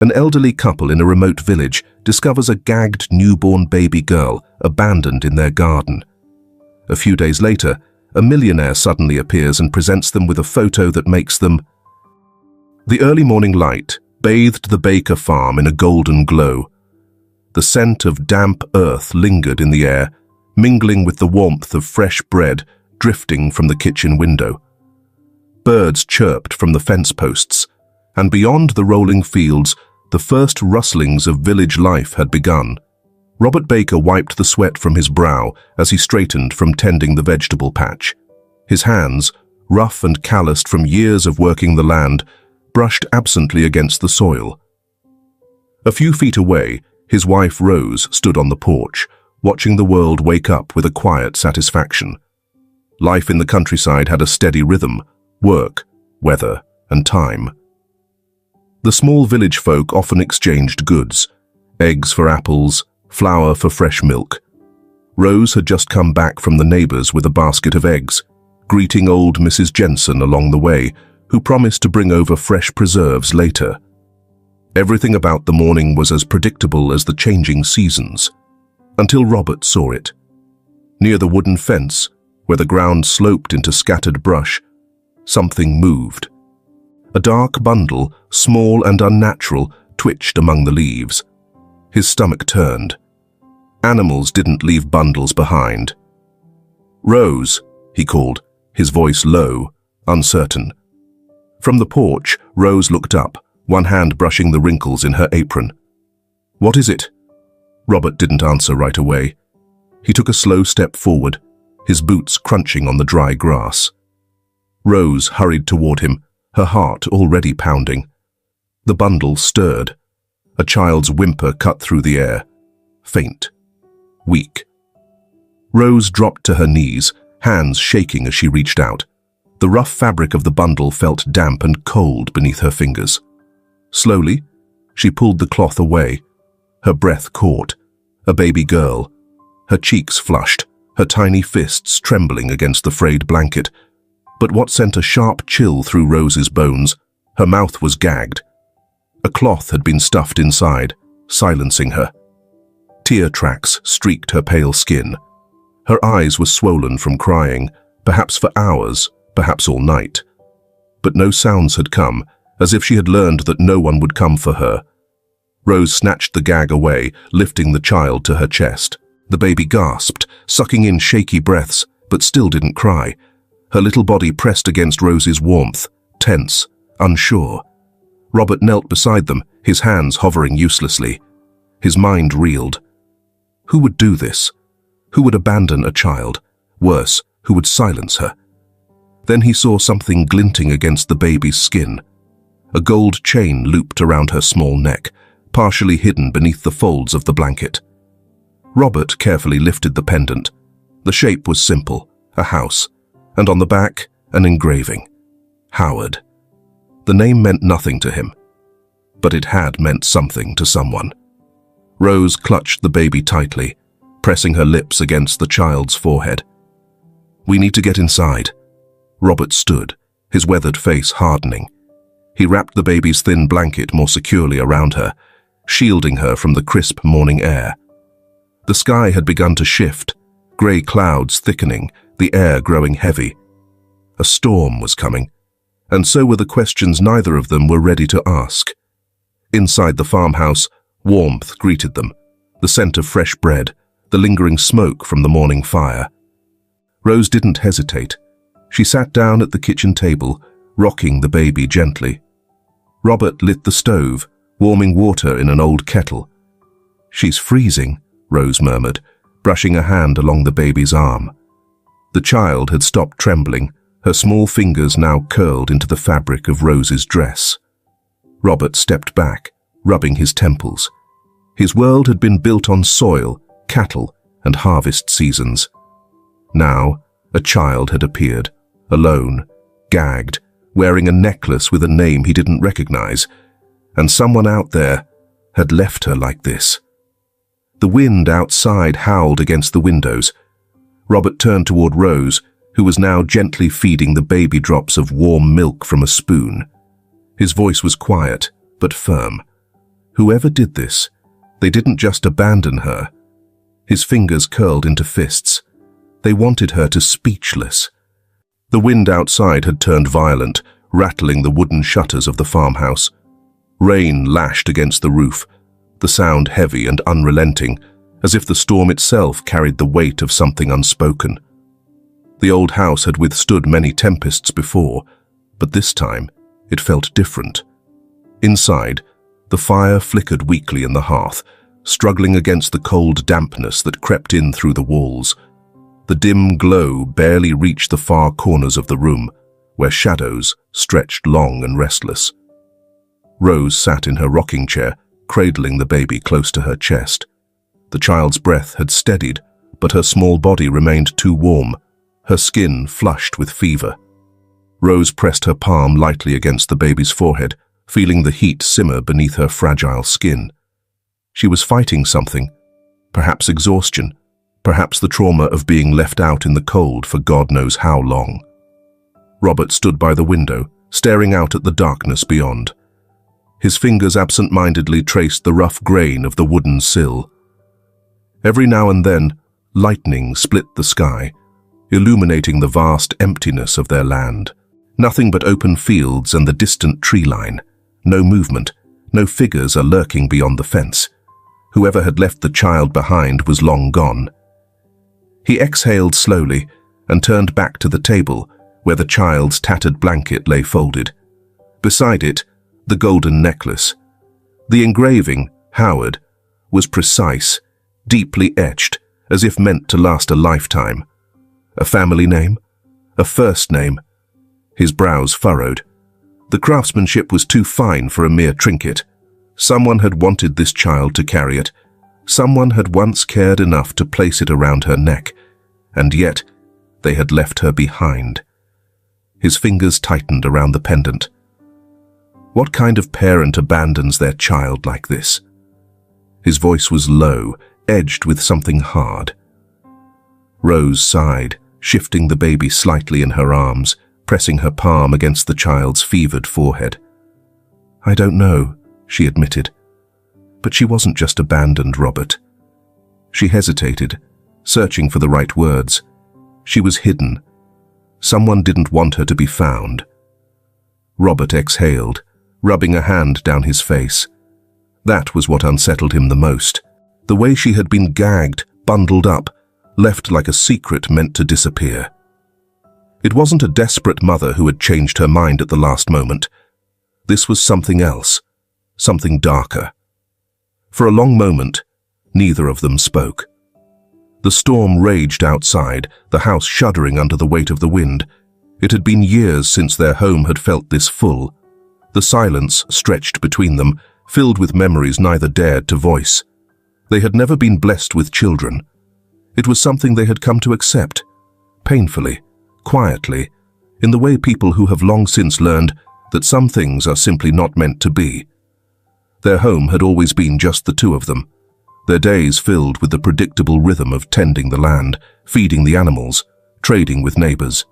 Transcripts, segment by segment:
An elderly couple in a remote village discovers a gagged newborn baby girl abandoned in their garden. A few days later, a millionaire suddenly appears and presents them with a photo that makes them... The early morning light bathed the Baker farm in a golden glow. The scent of damp earth lingered in the air, mingling with the warmth of fresh bread drifting from the kitchen window. Birds chirped from the fence posts, and beyond the rolling fields, the first rustlings of village life had begun. Robert Baker wiped the sweat from his brow as he straightened from tending the vegetable patch. His hands, rough and calloused from years of working the land, brushed absently against the soil. A few feet away, his wife Rose stood on the porch, watching the world wake up with a quiet satisfaction. Life in the countryside had a steady rhythm: work, weather, and time. The small village folk often exchanged goods: eggs for apples, flour for fresh milk. Rose had just come back from the neighbors with a basket of eggs, greeting old Mrs. Jensen along the way, who promised to bring over fresh preserves later. Everything about the morning was as predictable as the changing seasons, until Robert saw it. Near the wooden fence, where the ground sloped into scattered brush, something moved. A dark bundle, small and unnatural, twitched among the leaves. His stomach turned. Animals didn't leave bundles behind. "Rose," he called, his voice low, uncertain. From the porch, Rose looked up, one hand brushing the wrinkles in her apron. "What is it?" Robert didn't answer right away. He took a slow step forward, his boots crunching on the dry grass. Rose hurried toward him, her heart already pounding. The bundle stirred. A child's whimper cut through the air. Faint. Weak. Rose dropped to her knees, hands shaking as she reached out. The rough fabric of the bundle felt damp and cold beneath her fingers. Slowly, she pulled the cloth away. Her breath caught. A baby girl. Her cheeks flushed, her tiny fists trembling against the frayed blanket. But what sent a sharp chill through Rose's bones, her mouth was gagged. A cloth had been stuffed inside, silencing her. Tear tracks streaked her pale skin. Her eyes were swollen from crying, perhaps for hours, perhaps all night. But no sounds had come, as if she had learned that no one would come for her. Rose snatched the gag away, lifting the child to her chest. The baby gasped, sucking in shaky breaths, but still didn't cry. Her little body pressed against Rose's warmth, tense, unsure. Robert knelt beside them, his hands hovering uselessly. His mind reeled. Who would do this? Who would abandon a child? Worse, who would silence her? Then he saw something glinting against the baby's skin. A gold chain looped around her small neck, partially hidden beneath the folds of the blanket. Robert carefully lifted the pendant. The shape was simple, a house, and on the back, an engraving. Howard. The name meant nothing to him, but it had meant something to someone. Rose clutched the baby tightly, pressing her lips against the child's forehead. "We need to get inside." Robert stood, his weathered face hardening. He wrapped the baby's thin blanket more securely around her, shielding her from the crisp morning air. The sky had begun to shift, grey clouds thickening, the air growing heavy. A storm was coming, and so were the questions neither of them were ready to ask. Inside the farmhouse, warmth greeted them, the scent of fresh bread, the lingering smoke from the morning fire. Rose didn't hesitate. She sat down at the kitchen table, rocking the baby gently. Robert lit the stove, warming water in an old kettle. "She's freezing," Rose murmured, brushing a hand along the baby's arm. The child had stopped trembling, her small fingers now curled into the fabric of Rose's dress. Robert stepped back, rubbing his temples. His world had been built on soil, cattle, and harvest seasons. Now, a child had appeared, alone, gagged, wearing a necklace with a name he didn't recognize, and someone out there had left her like this. The wind outside howled against the windows. Robert turned toward Rose, who was now gently feeding the baby drops of warm milk from a spoon. His voice was quiet, but firm. Whoever did this, they didn't just abandon her. His fingers curled into fists. They wanted her to speechless. The wind outside had turned violent, rattling the wooden shutters of the farmhouse. Rain lashed against the roof, the sound heavy and unrelenting, as if the storm itself carried the weight of something unspoken. The old house had withstood many tempests before, but this time it felt different. Inside, the fire flickered weakly in the hearth, struggling against the cold dampness that crept in through the walls. The dim glow barely reached the far corners of the room, where shadows stretched long and restless. Rose sat in her rocking chair, cradling the baby close to her chest. The child's breath had steadied, but her small body remained too warm, her skin flushed with fever. Rose pressed her palm lightly against the baby's forehead, feeling the heat simmer beneath her fragile skin. She was fighting something, perhaps exhaustion, perhaps the trauma of being left out in the cold for God knows how long. Robert stood by the window, staring out at the darkness beyond. His fingers absent-mindedly traced the rough grain of the wooden sill. Every now and then, lightning split the sky, illuminating the vast emptiness of their land. Nothing but open fields and the distant tree line. No movement, no figures are lurking beyond the fence. Whoever had left the child behind was long gone. He exhaled slowly and turned back to the table where the child's tattered blanket lay folded. Beside it, the golden necklace. The engraving, Howard, was precise, deeply etched, as if meant to last a lifetime. A family name? A first name? His brows furrowed. The craftsmanship was too fine for a mere trinket. Someone had wanted this child to carry it. Someone had once cared enough to place it around her neck, and yet they had left her behind. His fingers tightened around the pendant. What kind of parent abandons their child like this? His voice was low, edged with something hard. Rose sighed, shifting the baby slightly in her arms, pressing her palm against the child's fevered forehead. "I don't know," she admitted. But she wasn't just abandoned, Robert. She hesitated, searching for the right words. She was hidden. Someone didn't want her to be found. Robert exhaled, rubbing a hand down his face. That was what unsettled him the most. The way she had been gagged, bundled up, left like a secret meant to disappear. It wasn't a desperate mother who had changed her mind at the last moment. This was something else, something darker. For a long moment, neither of them spoke. The storm raged outside, the house shuddering under the weight of the wind. It had been years since their home had felt this full. The silence stretched between them, filled with memories neither dared to voice. They had never been blessed with children. It was something they had come to accept, painfully, quietly, in the way people who have long since learned that some things are simply not meant to be. Their home had always been just the two of them, their days filled with the predictable rhythm of tending the land, feeding the animals, trading with neighbors.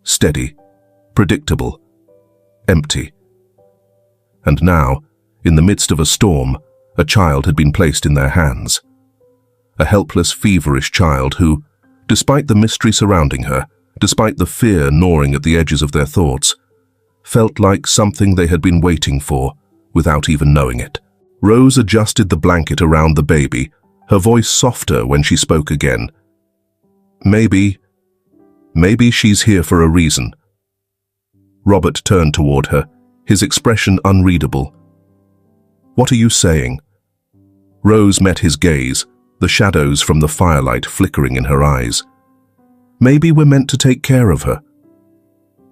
Steady, predictable, empty. And now, in the midst of a storm, a child had been placed in their hands. A helpless, feverish child who, despite the mystery surrounding her, despite the fear gnawing at the edges of their thoughts, felt like something they had been waiting for without even knowing it. Rose adjusted the blanket around the baby, her voice softer when she spoke again. Maybe she's here for a reason." Robert turned toward her, his expression unreadable. "What are you saying?" Rose met his gaze, the shadows from the firelight flickering in her eyes. "Maybe we're meant to take care of her."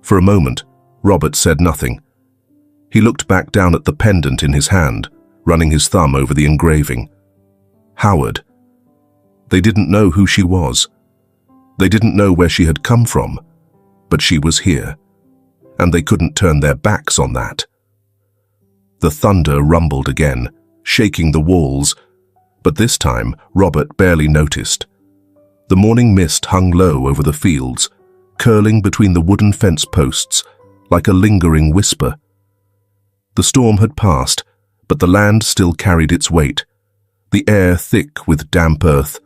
For a moment, Robert said nothing. He looked back down at the pendant in his hand, running his thumb over the engraving. Howard. They didn't know who she was. They didn't know where she had come from, but she was here, and they couldn't turn their backs on that. The thunder rumbled again, shaking the walls, but this time Robert barely noticed. The morning mist hung low over the fields, curling between the wooden fence posts like a lingering whisper. The storm had passed, But the land still carried its weight, the air thick with damp earth,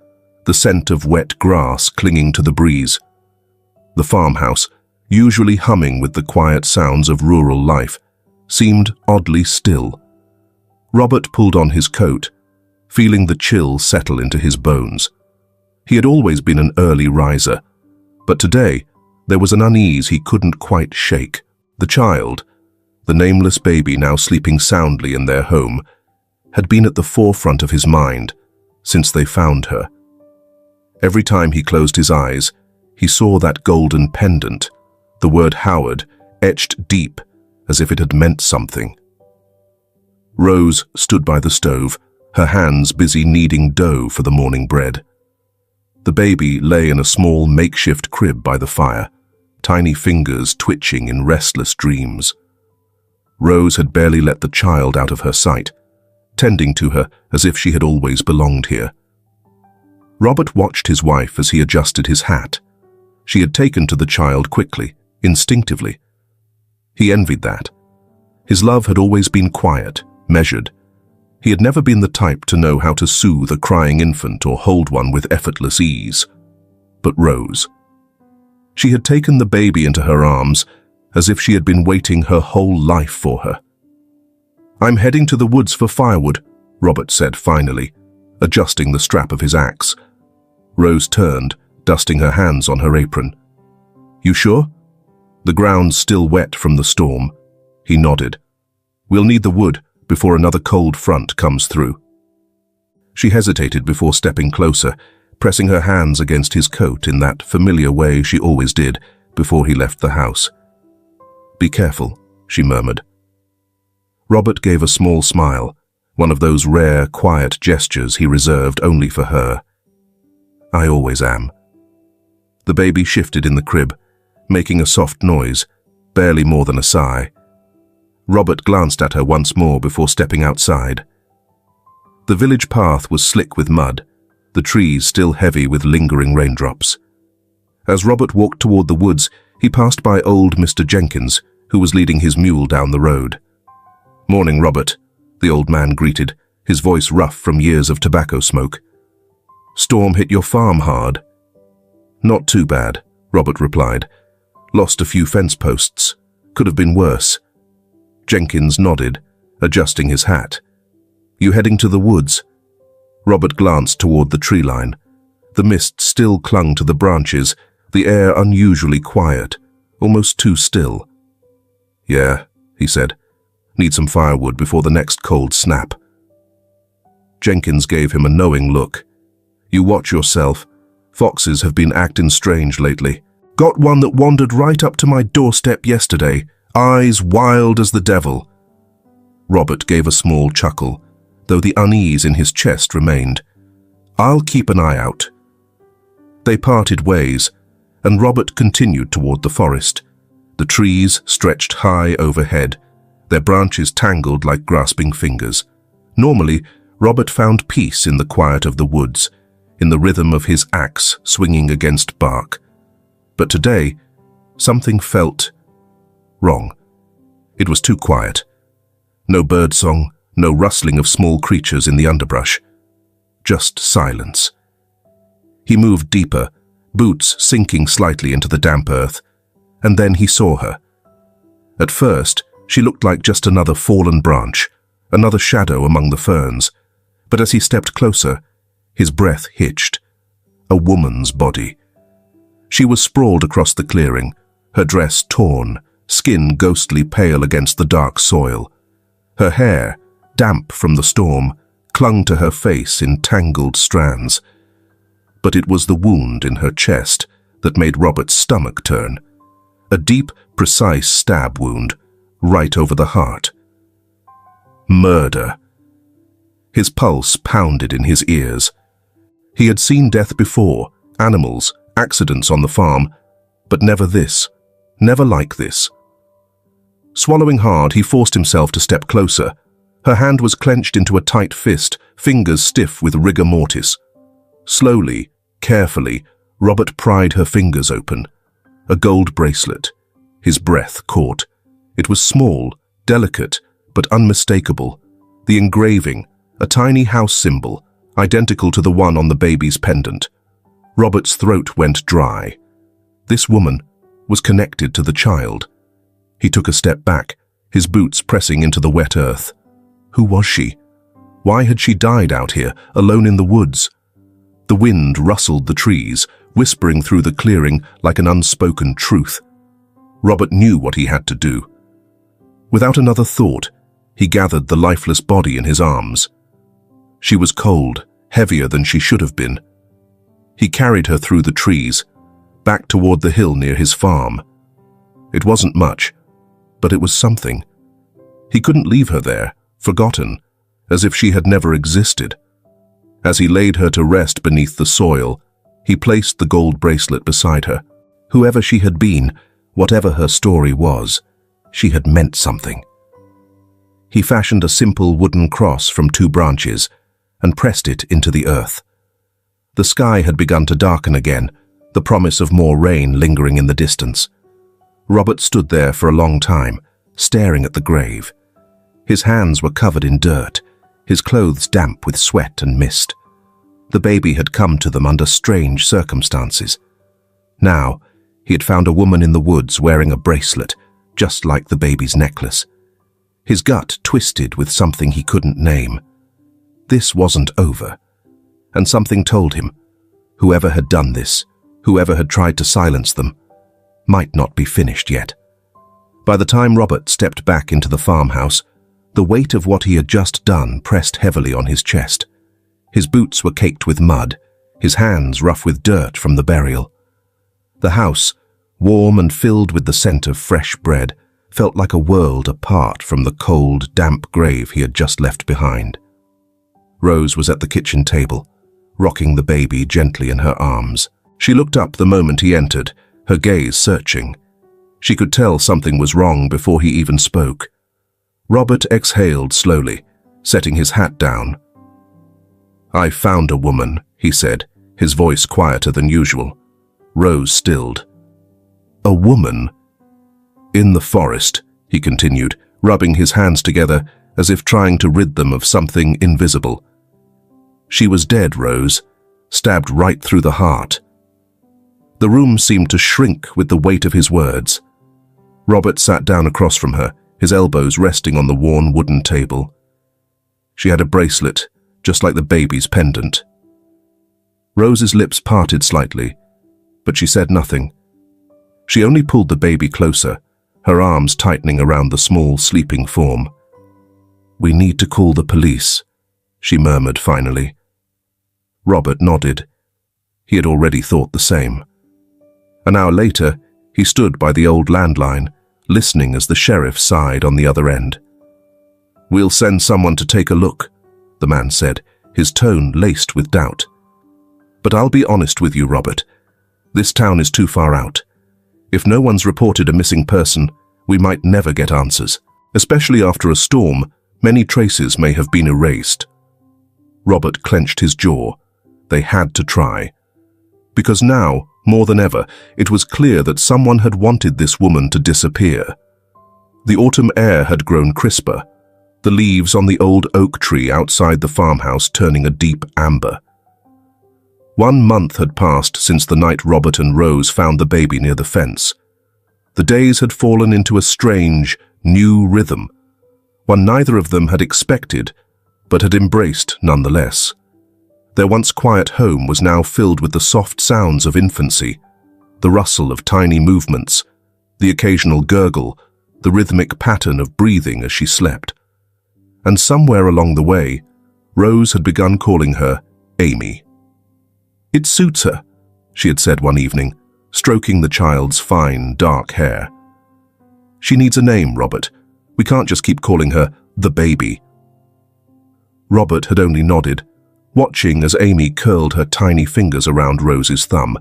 the scent of wet grass clinging to the breeze. The farmhouse, usually humming with the quiet sounds of rural life, seemed oddly still. Robert pulled on his coat, feeling the chill settle into his bones. He had always been an early riser, but today there was an unease he couldn't quite shake. The child, the nameless baby now sleeping soundly in their home, had been at the forefront of his mind since they found her. Every time he closed his eyes, he saw that golden pendant, the word Howard, etched deep as if it had meant something. Rose stood by the stove, her hands busy kneading dough for the morning bread. The baby lay in a small makeshift crib by the fire, tiny fingers twitching in restless dreams. Rose had barely let the child out of her sight, tending to her as if she had always belonged here. Robert watched his wife as he adjusted his hat. She had taken to the child quickly, instinctively. He envied that. His love had always been quiet, measured. He had never been the type to know how to soothe a crying infant or hold one with effortless ease. But Rose. She had taken the baby into her arms as if she had been waiting her whole life for her. "I'm heading to the woods for firewood," Robert said finally, adjusting the strap of his axe. Rose turned, dusting her hands on her apron. "You sure?" The ground still wet from the storm. He nodded. "We'll need the wood before another cold front comes through." She hesitated before stepping closer, pressing her hands against his coat in that familiar way she always did before he left the house. "Be careful," she murmured. Robert gave a small smile, one of those rare, quiet gestures he reserved only for her. "I always am." The baby shifted in the crib, making a soft noise, barely more than a sigh. Robert glanced at her once more before stepping outside. The village path was slick with mud, the trees still heavy with lingering raindrops. As Robert walked toward the woods, he passed by old Mr. Jenkins, who was leading his mule down the road. "Morning, Robert," the old man greeted, his voice rough from years of tobacco smoke. "Storm hit your farm hard?" "Not too bad," Robert replied. "Lost a few fence posts. Could have been worse." Jenkins nodded, adjusting his hat. "You heading to the woods?" Robert glanced toward the tree line. The mist still clung to the branches, the air unusually quiet, almost too still. "Yeah," he said. "Need some firewood before the next cold snap." Jenkins gave him a knowing look. "You watch yourself. Foxes have been acting strange lately. Got one that wandered right up to my doorstep yesterday, eyes wild as the devil." Robert gave a small chuckle, though the unease in his chest remained. "I'll keep an eye out." They parted ways, and Robert continued toward the forest. The trees stretched high overhead, their branches tangled like grasping fingers. Normally, Robert found peace in the quiet of the woods, in the rhythm of his axe swinging against bark. But today, something felt wrong. It was too quiet. No birdsong, no rustling of small creatures in the underbrush. Just silence. He moved deeper, boots sinking slightly into the damp earth, and then he saw her. At first, she looked like just another fallen branch, another shadow among the ferns, but as he stepped closer, his breath hitched. A woman's body. She was sprawled across the clearing, her dress torn, skin ghostly pale against the dark soil. Her hair, damp from the storm, clung to her face in tangled strands. But it was the wound in her chest that made Robert's stomach turn. A deep, precise stab wound, right over the heart. Murder. His pulse pounded in his ears. He had seen death before, animals, accidents on the farm, but never this, never like this. Swallowing hard, he forced himself to step closer. Her hand was clenched into a tight fist, fingers stiff with rigor mortis. Slowly, carefully, Robert pried her fingers open. A gold bracelet. His breath caught. It was small, delicate, but unmistakable. The engraving, a tiny house symbol, identical to the one on the baby's pendant. Robert's throat went dry. This woman was connected to the child. He took a step back, his boots pressing into the wet earth. Who was she? Why had she died out here, alone in the woods? The wind rustled the trees, whispering through the clearing like an unspoken truth. Robert knew what he had to do. Without another thought, he gathered the lifeless body in his arms. She was cold, heavier than she should have been. He carried her through the trees, back toward the hill near his farm. It wasn't much, but it was something. He couldn't leave her there, forgotten, as if she had never existed. As he laid her to rest beneath the soil, he placed the gold bracelet beside her. Whoever she had been, whatever her story was, she had meant something. He fashioned a simple wooden cross from 2 branches and pressed it into the earth. The sky had begun to darken again, the promise of more rain lingering in the distance. Robert stood there for a long time, staring at the grave. His hands were covered in dirt, his clothes damp with sweat and mist. The baby had come to them under strange circumstances. Now, he had found a woman in the woods wearing a bracelet, just like the baby's necklace. His gut twisted with something he couldn't name. This wasn't over. And something told him, whoever had done this, whoever had tried to silence them, might not be finished yet. By the time Robert stepped back into the farmhouse, the weight of what he had just done pressed heavily on his chest. His boots were caked with mud, his hands rough with dirt from the burial. The house, warm and filled with the scent of fresh bread, felt like a world apart from the cold, damp grave he had just left behind. Rose was at the kitchen table, rocking the baby gently in her arms. She looked up the moment he entered, her gaze searching. She could tell something was wrong before he even spoke. Robert exhaled slowly, setting his hat down. "I found a woman," he said, his voice quieter than usual. Rose stilled. "A woman?" "In the forest," he continued, rubbing his hands together as if trying to rid them of something invisible. "She was dead, Rose, stabbed right through the heart." The room seemed to shrink with the weight of his words. Robert sat down across from her, his elbows resting on the worn wooden table. She had a bracelet, just like the baby's pendant. Rose's lips parted slightly, but she said nothing. She only pulled the baby closer, her arms tightening around the small, sleeping form. "We need to call the police," she murmured finally. Robert nodded. He had already thought the same. An hour later, he stood by the old landline, listening as the sheriff sighed on the other end. "We'll send someone to take a look," the man said, his tone laced with doubt. "But I'll be honest with you, Robert. This town is too far out. If no one's reported a missing person, we might never get answers. Especially after a storm, many traces may have been erased." Robert clenched his jaw. They had to try. Because now, more than ever, it was clear that someone had wanted this woman to disappear. The autumn air had grown crisper, the leaves on the old oak tree outside the farmhouse turning a deep amber. 1 month had passed since the night Robert and Rose found the baby near the fence. The days had fallen into a strange, new rhythm, one neither of them had expected, but had embraced nonetheless. Their once quiet home was now filled with the soft sounds of infancy, the rustle of tiny movements, the occasional gurgle, the rhythmic pattern of breathing as she slept. And somewhere along the way, Rose had begun calling her Amy. "It suits her," she had said one evening, stroking the child's fine, dark hair. "She needs a name, Robert. We can't just keep calling her the baby." Robert had only nodded, watching as Amy curled her tiny fingers around Rose's thumb,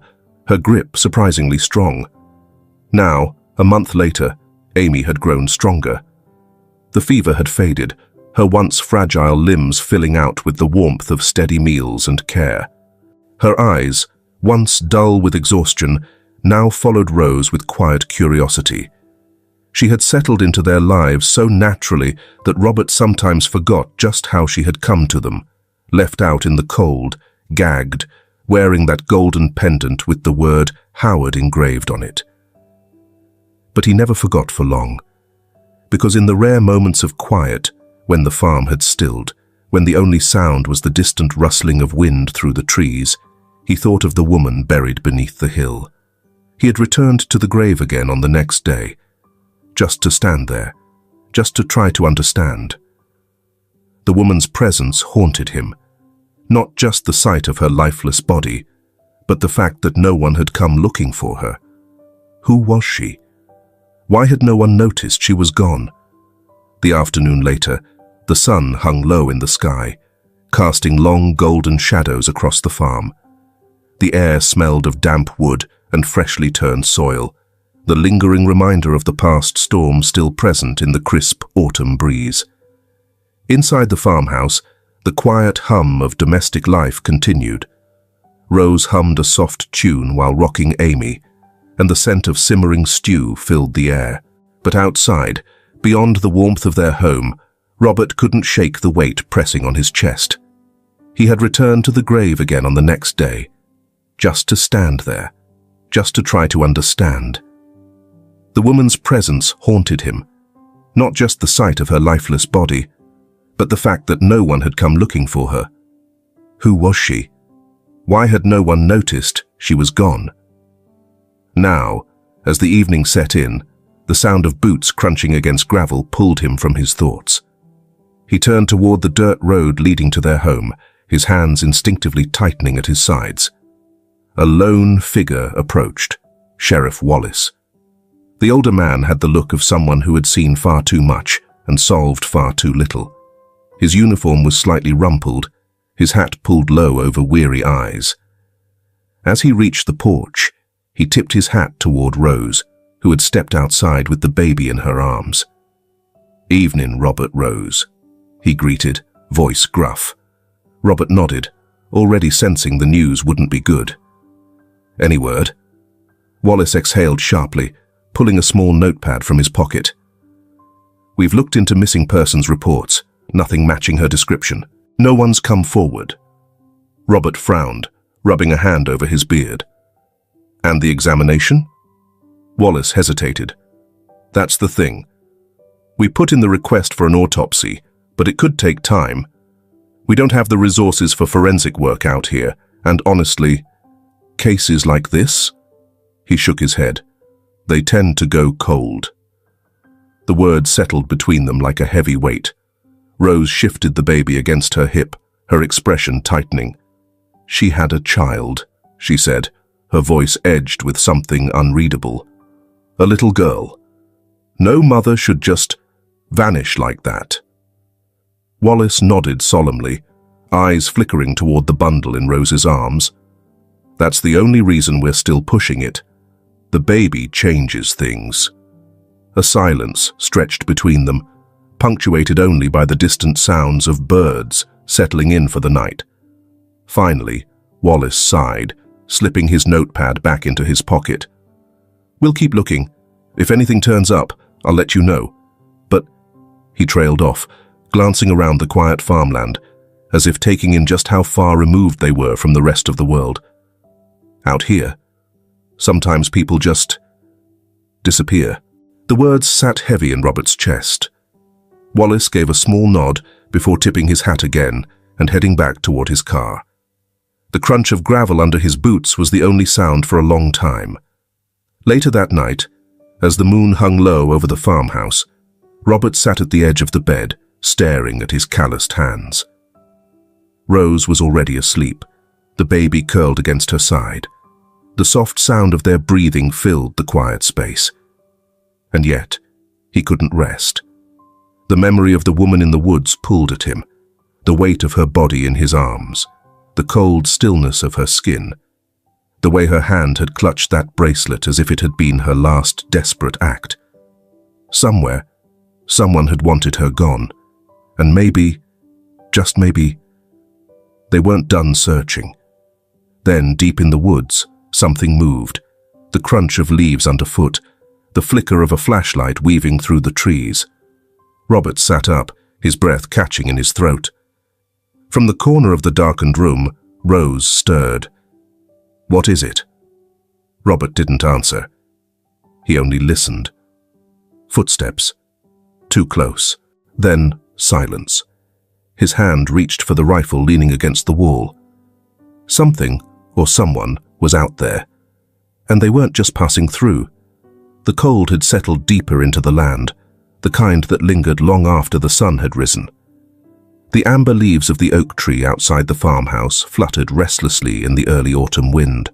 her grip surprisingly strong. Now, a month later, Amy had grown stronger. The fever had faded, her once fragile limbs filling out with the warmth of steady meals and care. Her eyes, once dull with exhaustion, now followed Rose with quiet curiosity. She had settled into their lives so naturally that Robert sometimes forgot just how she had come to them, left out in the cold, gagged, wearing that golden pendant with the word Howard engraved on it. But he never forgot for long, because in the rare moments of quiet, when the farm had stilled, when the only sound was the distant rustling of wind through the trees, he thought of the woman buried beneath the hill. He had returned to the grave again on the next day, just to stand there, just to try to understand. The woman's presence haunted him, not just the sight of her lifeless body, but the fact that no one had come looking for her. Who was she? Why had no one noticed she was gone? The afternoon later, the sun hung low in the sky, casting long golden shadows across the farm. The air smelled of damp wood and freshly turned soil, the lingering reminder of the past storm still present in the crisp autumn breeze. Inside the farmhouse, the quiet hum of domestic life continued. Rose hummed a soft tune while rocking Amy, and the scent of simmering stew filled the air. But outside, beyond the warmth of their home, Robert couldn't shake the weight pressing on his chest. He had returned to the grave again on the next day, just to stand there, just to try to understand. The woman's presence haunted him, not just the sight of her lifeless body, but the fact that no one had come looking for her. Who was she? Why had no one noticed she was gone? Now, as the evening set in, the sound of boots crunching against gravel pulled him from his thoughts. He turned toward the dirt road leading to their home, his hands instinctively tightening at his sides. A lone figure approached, Sheriff Wallace. The older man had the look of someone who had seen far too much and solved far too little. His uniform was slightly rumpled, his hat pulled low over weary eyes. As he reached the porch, he tipped his hat toward Rose, who had stepped outside with the baby in her arms. "Evening, Robert Rose," he greeted, voice gruff. Robert nodded, already sensing the news wouldn't be good. "Any word?" Wallace exhaled sharply, pulling a small notepad from his pocket. "We've looked into missing persons reports, nothing matching her description. No one's come forward." Robert frowned, rubbing a hand over his beard. "And the examination?" Wallace hesitated. "That's the thing. We put in the request for an autopsy, but it could take time. We don't have the resources for forensic work out here, and honestly, cases like this?" He shook his head. "They tend to go cold." The words settled between them like a heavy weight. Rose shifted the baby against her hip, her expression tightening. "She had a child," she said, her voice edged with something unreadable. "A little girl. No mother should just vanish like that." Wallace nodded solemnly, eyes flickering toward the bundle in Rose's arms. "That's the only reason we're still pushing it. The baby changes things." A silence stretched between them, punctuated only by the distant sounds of birds settling in for the night. Finally, Wallace sighed, slipping his notepad back into his pocket. "We'll keep looking. If anything turns up, I'll let you know. But—" He trailed off, glancing around the quiet farmland, as if taking in just how far removed they were from the rest of the world. Out here, sometimes people just disappear. The words sat heavy in Robert's chest. Wallace gave a small nod before tipping his hat again and heading back toward his car. The crunch of gravel under his boots was the only sound for a long time. Later that night, as the moon hung low over the farmhouse, Robert sat at the edge of the bed, staring at his calloused hands. Rose was already asleep, the baby curled against her side. The soft sound of their breathing filled the quiet space. And yet, he couldn't rest. The memory of the woman in the woods pulled at him, the weight of her body in his arms, the cold stillness of her skin, the way her hand had clutched that bracelet as if it had been her last desperate act. Somewhere, someone had wanted her gone, and maybe, just maybe, they weren't done searching. Then, deep in the woods, something moved, the crunch of leaves underfoot, the flicker of a flashlight weaving through the trees. Robert sat up, his breath catching in his throat. From the corner of the darkened room, Rose stirred. "What is it?" Robert didn't answer. He only listened. Footsteps. Too close. Then silence. His hand reached for the rifle leaning against the wall. Something, or someone, was out there. And they weren't just passing through. The cold had settled deeper into the land, the kind that lingered long after the sun had risen. The amber leaves of the oak tree outside the farmhouse fluttered restlessly in the early autumn wind,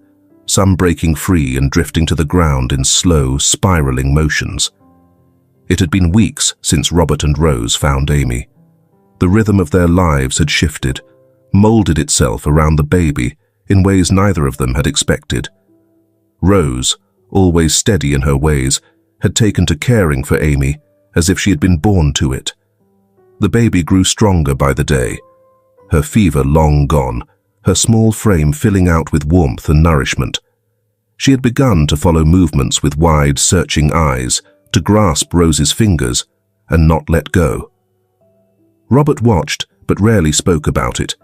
some breaking free and drifting to the ground in slow, spiraling motions. It had been weeks since Robert and Rose found Amy. The rhythm of their lives had shifted, molded itself around the baby in ways neither of them had expected. Rose, always steady in her ways, had taken to caring for Amy as if she had been born to it. The baby grew stronger by the day, her fever long gone, her small frame filling out with warmth and nourishment. She had begun to follow movements with wide, searching eyes, to grasp Rose's fingers and not let go. Robert watched, but rarely spoke about it.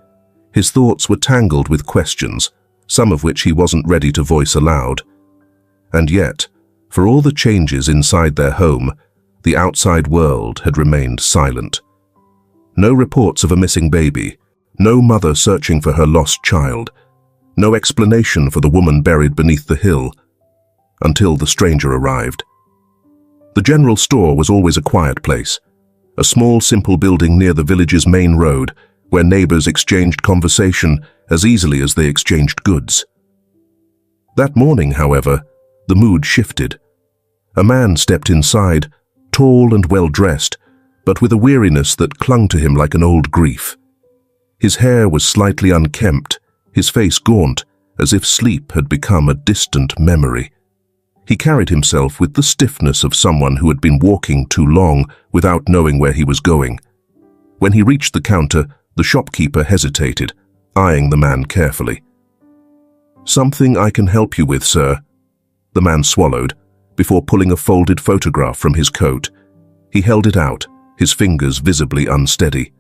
His thoughts were tangled with questions, some of which he wasn't ready to voice aloud. And yet, for all the changes inside their home, the outside world had remained silent. No reports of a missing baby, no mother searching for her lost child, no explanation for the woman buried beneath the hill, until the stranger arrived. The general store was always a quiet place, a small, simple building near the village's main road, where neighbors exchanged conversation as easily as they exchanged goods. That morning, however, the mood shifted. A man stepped inside, tall and well-dressed, but with a weariness that clung to him like an old grief. His hair was slightly unkempt, his face gaunt, as if sleep had become a distant memory. He carried himself with the stiffness of someone who had been walking too long without knowing where he was going. When he reached the counter, the shopkeeper hesitated, eyeing the man carefully. "Something I can help you with, sir?" The man swallowed, before pulling a folded photograph from his coat. He held it out, his fingers visibly unsteady.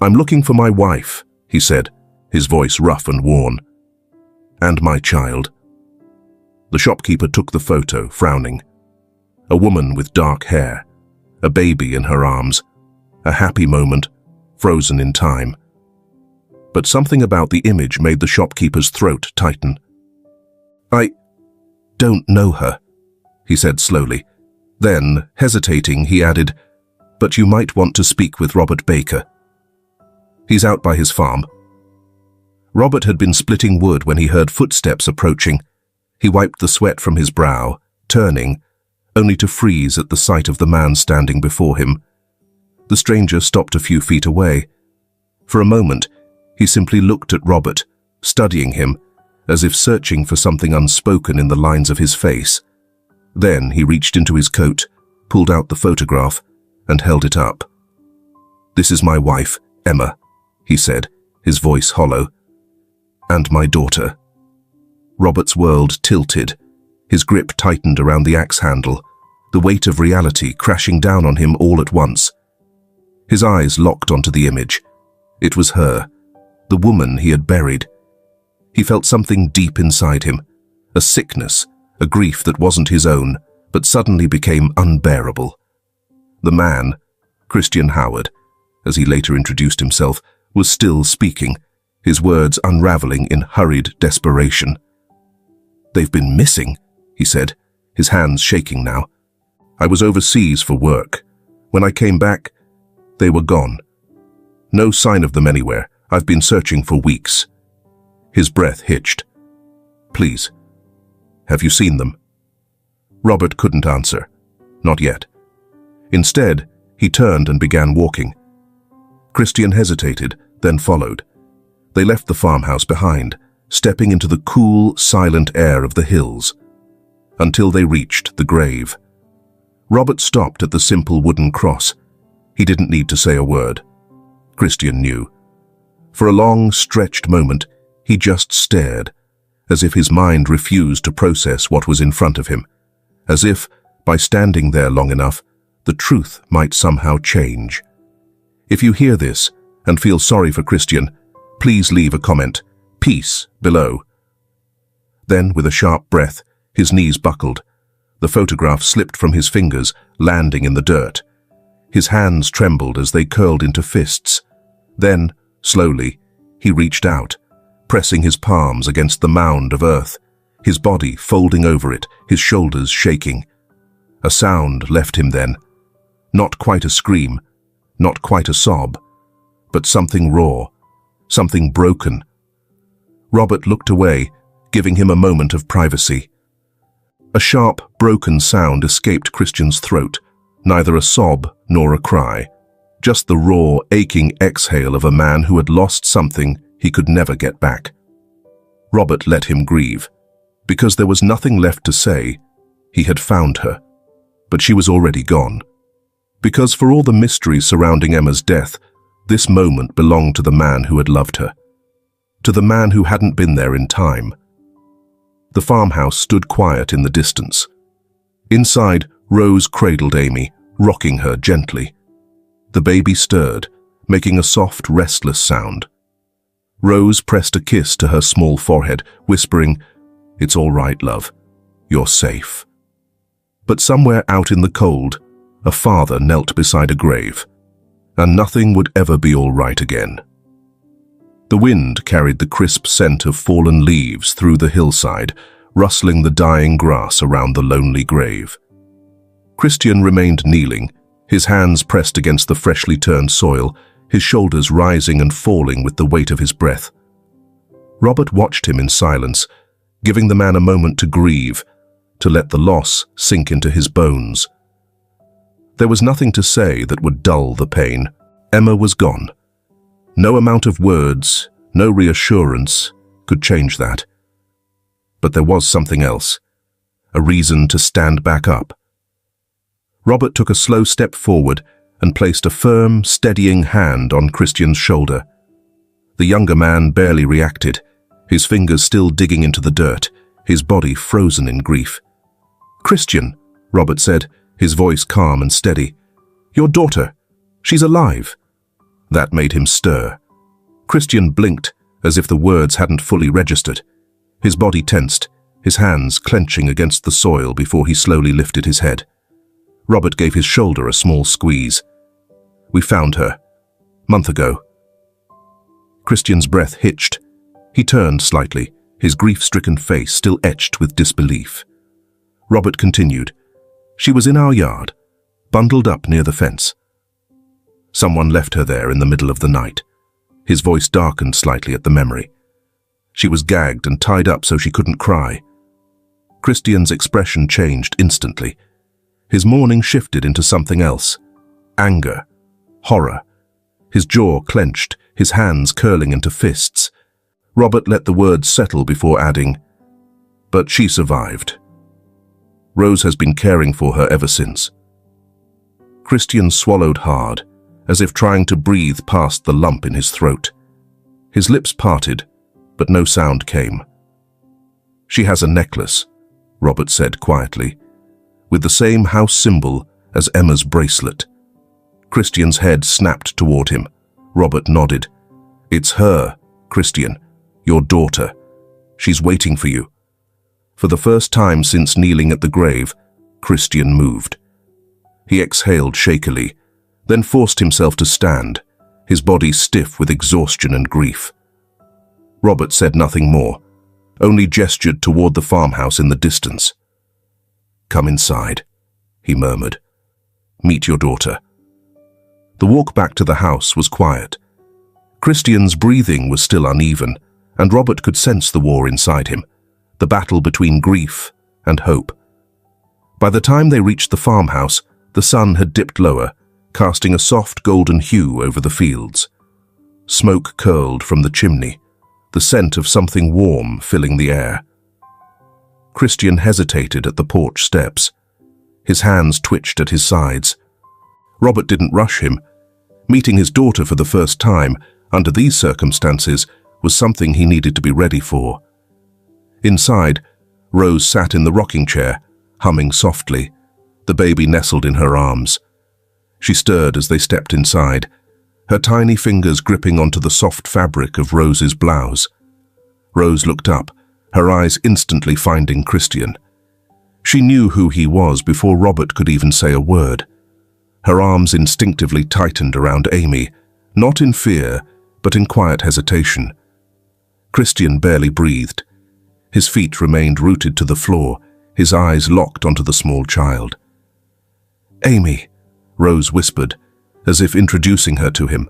"I'm looking for my wife," he said, his voice rough and worn. "And my child." The shopkeeper took the photo, frowning. A woman with dark hair, a baby in her arms, a happy moment, frozen in time. But something about the image made the shopkeeper's throat tighten. "I don't know her," he said slowly. Then, hesitating, he added, "But you might want to speak with Robert Baker. He's out by his farm." Robert had been splitting wood when he heard footsteps approaching. He wiped the sweat from his brow, turning, only to freeze at the sight of the man standing before him. The stranger stopped a few feet away. For a moment, he simply looked at Robert, studying him, as if searching for something unspoken in the lines of his face. Then he reached into his coat, pulled out the photograph, and held it up. "This is my wife, Emma," he said, his voice hollow. "And my daughter." Robert's world tilted. His grip tightened around the axe handle, the weight of reality crashing down on him all at once. His eyes locked onto the image. It was her, the woman he had buried. He felt something deep inside him, a sickness, a grief that wasn't his own, but suddenly became unbearable. The man, Christian Howard, as he later introduced himself, was still speaking, his words unraveling in hurried desperation. "They've been missing," he said, his hands shaking now. "I was overseas for work. When I came back, they were gone. No sign of them anywhere. I've been searching for weeks." His breath hitched. "Please, have you seen them?" Robert couldn't answer. Not yet. Instead, he turned and began walking. Christian hesitated, then followed. They left the farmhouse behind, stepping into the cool, silent air of the hills, until they reached the grave. Robert stopped at the simple wooden cross. He didn't need to say a word. Christian knew. For a long, stretched moment, he just stared, as if his mind refused to process what was in front of him, as if, By standing there long enough, the truth might somehow change. If you hear this and feel sorry for Christian, please leave a comment, "Peace," below. Then, with a sharp breath, his knees buckled. The photograph slipped from his fingers, landing in the dirt. His hands trembled as they curled into fists. Then, slowly, he reached out, pressing his palms against the mound of earth, his body folding over it, his shoulders shaking. A sound left him then. Not quite a scream, not quite a sob, but something raw, something broken. Robert looked away, giving him a moment of privacy. A sharp, broken sound escaped Christian's throat, neither a sob nor a cry, just the raw, aching exhale of a man who had lost something he could never get back. Robert let him grieve. Because there was nothing left to say, he had found her. But she was already gone. Because for all the mystery surrounding Emma's death, this moment belonged to the man who had loved her. To the man who hadn't been there in time. The farmhouse stood quiet in the distance. Inside, Rose cradled Amy, rocking her gently. The baby stirred, making a soft, restless sound. Rose pressed a kiss to her small forehead, whispering, "It's all right, love. You're safe." But somewhere out in the cold, a father knelt beside a grave, and nothing would ever be all right again. The wind carried the crisp scent of fallen leaves through the hillside, rustling the dying grass around the lonely grave. Christian remained kneeling, his hands pressed against the freshly turned soil, his shoulders rising and falling with the weight of his breath. Robert watched him in silence, giving the man a moment to grieve, to let the loss sink into his bones. There was nothing to say that would dull the pain. Emma was gone. No amount of words, no reassurance could change that. But there was something else, a reason to stand back up. Robert took a slow step forward and placed a firm, steadying hand on Christian's shoulder. The younger man barely reacted, his fingers still digging into the dirt, his body frozen in grief. "Christian," Robert said, his voice calm and steady. "Your daughter. She's alive." That made him stir. Christian blinked, as if the words hadn't fully registered. His body tensed, his hands clenching against the soil before he slowly lifted his head. Robert gave his shoulder a small squeeze. "We found her. Month ago." Christian's breath hitched. He turned slightly, his grief-stricken face still etched with disbelief. Robert continued, "She was in our yard, bundled up near the fence. Someone left her there in the middle of the night." His voice darkened slightly at the memory. "She was gagged and tied up so she couldn't cry." Christian's expression changed instantly. His mourning shifted into something else. Anger. Horror. His jaw clenched, his hands curling into fists. Robert let the words settle before adding, "But she survived. Rose has been caring for her ever since." Christian swallowed hard, as if trying to breathe past the lump in his throat. His lips parted, but no sound came. "She has a necklace," Robert said quietly, "with the same house symbol as Emma's bracelet." Christian's head snapped toward him. Robert nodded. "It's her, Christian, your daughter. She's waiting for you." For the first time since kneeling at the grave, Christian moved. He exhaled shakily, then forced himself to stand, his body stiff with exhaustion and grief. Robert said nothing more, only gestured toward the farmhouse in the distance. "Come inside," he murmured. "Meet your daughter." The walk back to the house was quiet. Christian's breathing was still uneven, and Robert could sense the war inside him, the battle between grief and hope. By the time they reached the farmhouse, the sun had dipped lower, casting a soft golden hue over the fields. Smoke curled from the chimney, the scent of something warm filling the air. Christian hesitated at the porch steps. His hands twitched at his sides. Robert didn't rush him. Meeting his daughter for the first time, under these circumstances, was something he needed to be ready for. Inside, Rose sat in the rocking chair, humming softly, the baby nestled in her arms. She stirred as they stepped inside, her tiny fingers gripping onto the soft fabric of Rose's blouse. Rose looked up, her eyes instantly finding Christian. She knew who he was before Robert could even say a word. Her arms instinctively tightened around Amy, not in fear, but in quiet hesitation. Christian barely breathed. His feet remained rooted to the floor, his eyes locked onto the small child. "Amy," Rose whispered, as if introducing her to him.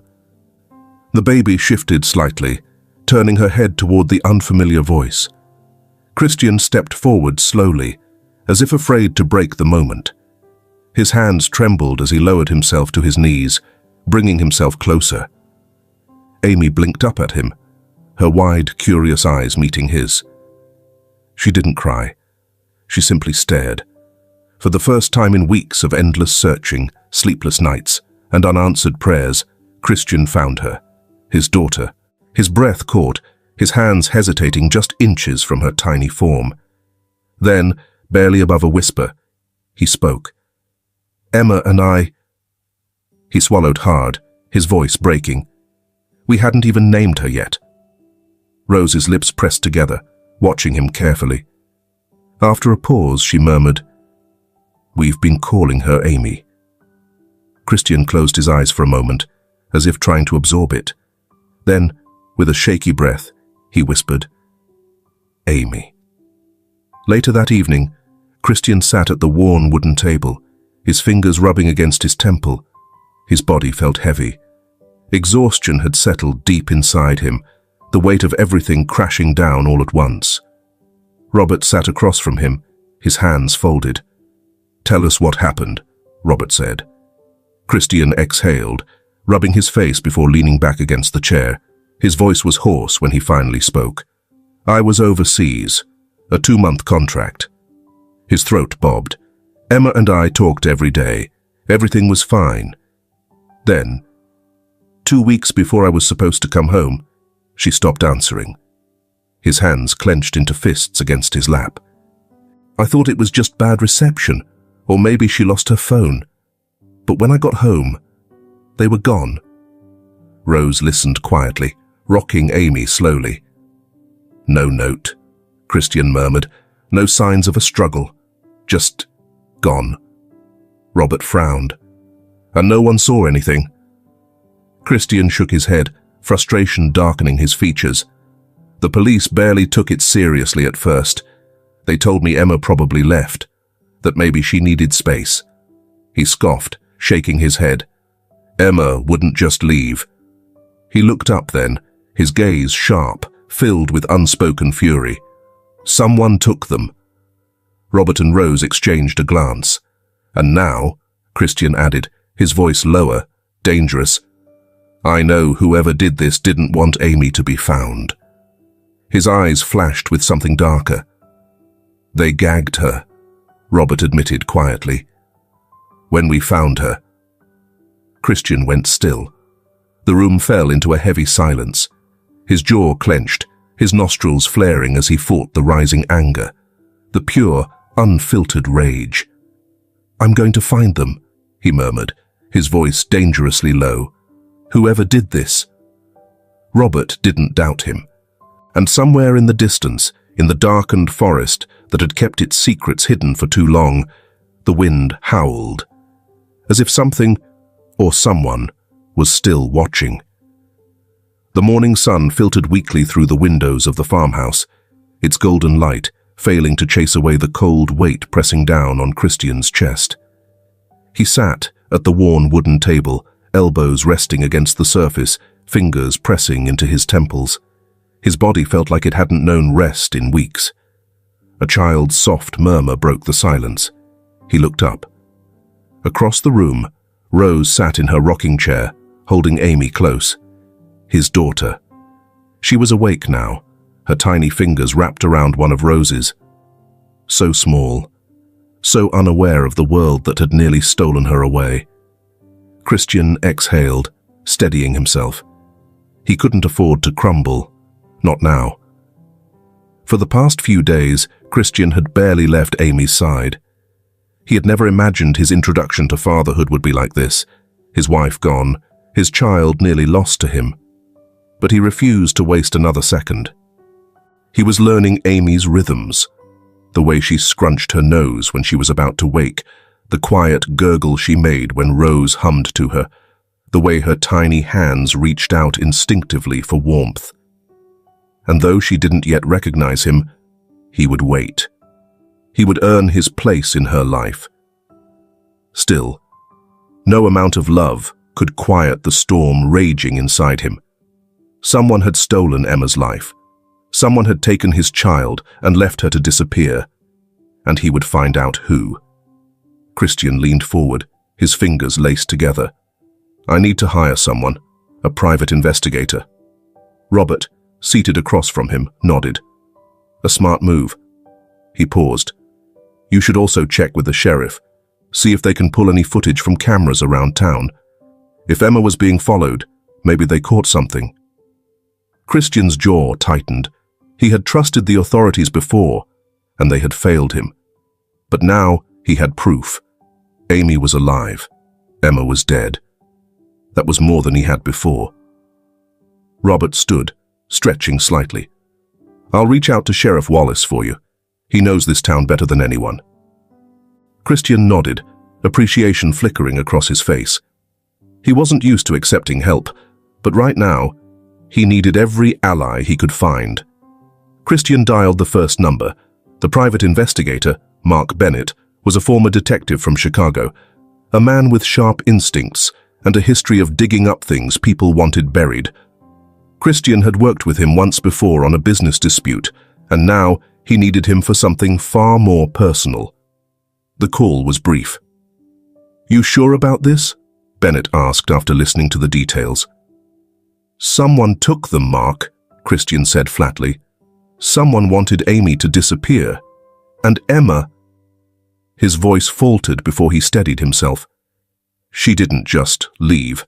The baby shifted slightly, turning her head toward the unfamiliar voice. Christian stepped forward slowly, as if afraid to break the moment. His hands trembled as he lowered himself to his knees, bringing himself closer. Amy blinked up at him, her wide, curious eyes meeting his. She didn't cry. She simply stared. For the first time in weeks of endless searching, sleepless nights, and unanswered prayers, Christian found her, his daughter. His breath caught, his hands hesitating just inches from her tiny form. Then, barely above a whisper, he spoke. "Emma and I—" He swallowed hard, his voice breaking. "We hadn't even named her yet." Rose's lips pressed together, watching him carefully. After a pause, she murmured, "We've been calling her Amy." Christian closed his eyes for a moment, as if trying to absorb it. Then, with a shaky breath, he whispered, "Amy." Later that evening, Christian sat at the worn wooden table, his fingers rubbing against his temple. His body felt heavy. Exhaustion had settled deep inside him, the weight of everything crashing down all at once. Robert sat across from him, his hands folded. "Tell us what happened," Robert said. Christian exhaled, rubbing his face before leaning back against the chair. His voice was hoarse when he finally spoke. "I was overseas, a 2-month contract." His throat bobbed. "Emma and I talked every day. Everything was fine. Then, 2 weeks before I was supposed to come home, she stopped answering." His hands clenched into fists against his lap. "I thought it was just bad reception, or maybe she lost her phone. But when I got home, they were gone." Rose listened quietly, rocking Amy slowly. "No note," Christian murmured. "No signs of a struggle. Just gone." Robert frowned. "And no one saw anything?" Christian shook his head, frustration darkening his features. "The police barely took it seriously at first. They told me Emma probably left, that maybe she needed space." He scoffed, shaking his head. "Emma wouldn't just leave." He looked up then, his gaze sharp, filled with unspoken fury. "Someone took them." Robert and Rose exchanged a glance. "And now," Christian added, his voice lower, dangerous, "I know whoever did this didn't want Amy to be found." His eyes flashed with something darker. "They gagged her," Robert admitted quietly. "When we found her." Christian went still. The room fell into a heavy silence. His jaw clenched, his nostrils flaring as he fought the rising anger, the pure, unfiltered rage. "I'm going to find them," he murmured, his voice dangerously low. "Whoever did this." Robert didn't doubt him. And somewhere in the distance, in the darkened forest that had kept its secrets hidden for too long, the wind howled, as if something, or someone, was still watching. The morning sun filtered weakly through the windows of the farmhouse, its golden light failing to chase away the cold weight pressing down on Christian's chest. He sat at the worn wooden table, elbows resting against the surface, fingers pressing into his temples. His body felt like it hadn't known rest in weeks. A child's soft murmur broke the silence. He looked up. Across the room, Rose sat in her rocking chair, holding Amy close. His daughter. She was awake now, her tiny fingers wrapped around one of Rose's. So small, so unaware of the world that had nearly stolen her away. Christian exhaled, steadying himself. He couldn't afford to crumble. Not now. For the past few days, Christian had barely left Amy's side. He had never imagined his introduction to fatherhood would be like this. His wife gone, his child nearly lost to him. But he refused to waste another second. He was learning Amy's rhythms, the way she scrunched her nose when she was about to wake, the quiet gurgle she made when Rose hummed to her, the way her tiny hands reached out instinctively for warmth. And though she didn't yet recognize him, he would wait. He would earn his place in her life. Still, no amount of love could quiet the storm raging inside him. Someone had stolen Emma's life. Someone had taken his child and left her to disappear. And he would find out who. Christian leaned forward, his fingers laced together. I need to hire someone, a private investigator. Robert, seated across from him, nodded. A smart move. He paused. You should also check with the sheriff. See if they can pull any footage from cameras around town. If Emma was being followed, maybe they caught something. Christian's jaw tightened. He had trusted the authorities before, and they had failed him. But now he had proof. Amy was alive. Emma was dead. That was more than he had before. Robert stood, stretching slightly. I'll reach out to Sheriff Wallace for you. He knows this town better than anyone. Christian nodded, appreciation flickering across his face. He wasn't used to accepting help, but right now, he needed every ally he could find. Christian dialed the first number. The private investigator, Mark Bennett, was a former detective from Chicago, a man with sharp instincts and a history of digging up things people wanted buried. Christian had worked with him once before on a business dispute, and now he needed him for something far more personal. The call was brief. You sure about this? Bennett asked after listening to the details. Someone took them, Mark, Christian said flatly. Someone wanted Amy to disappear. And Emma... His voice faltered before he steadied himself. She didn't just leave.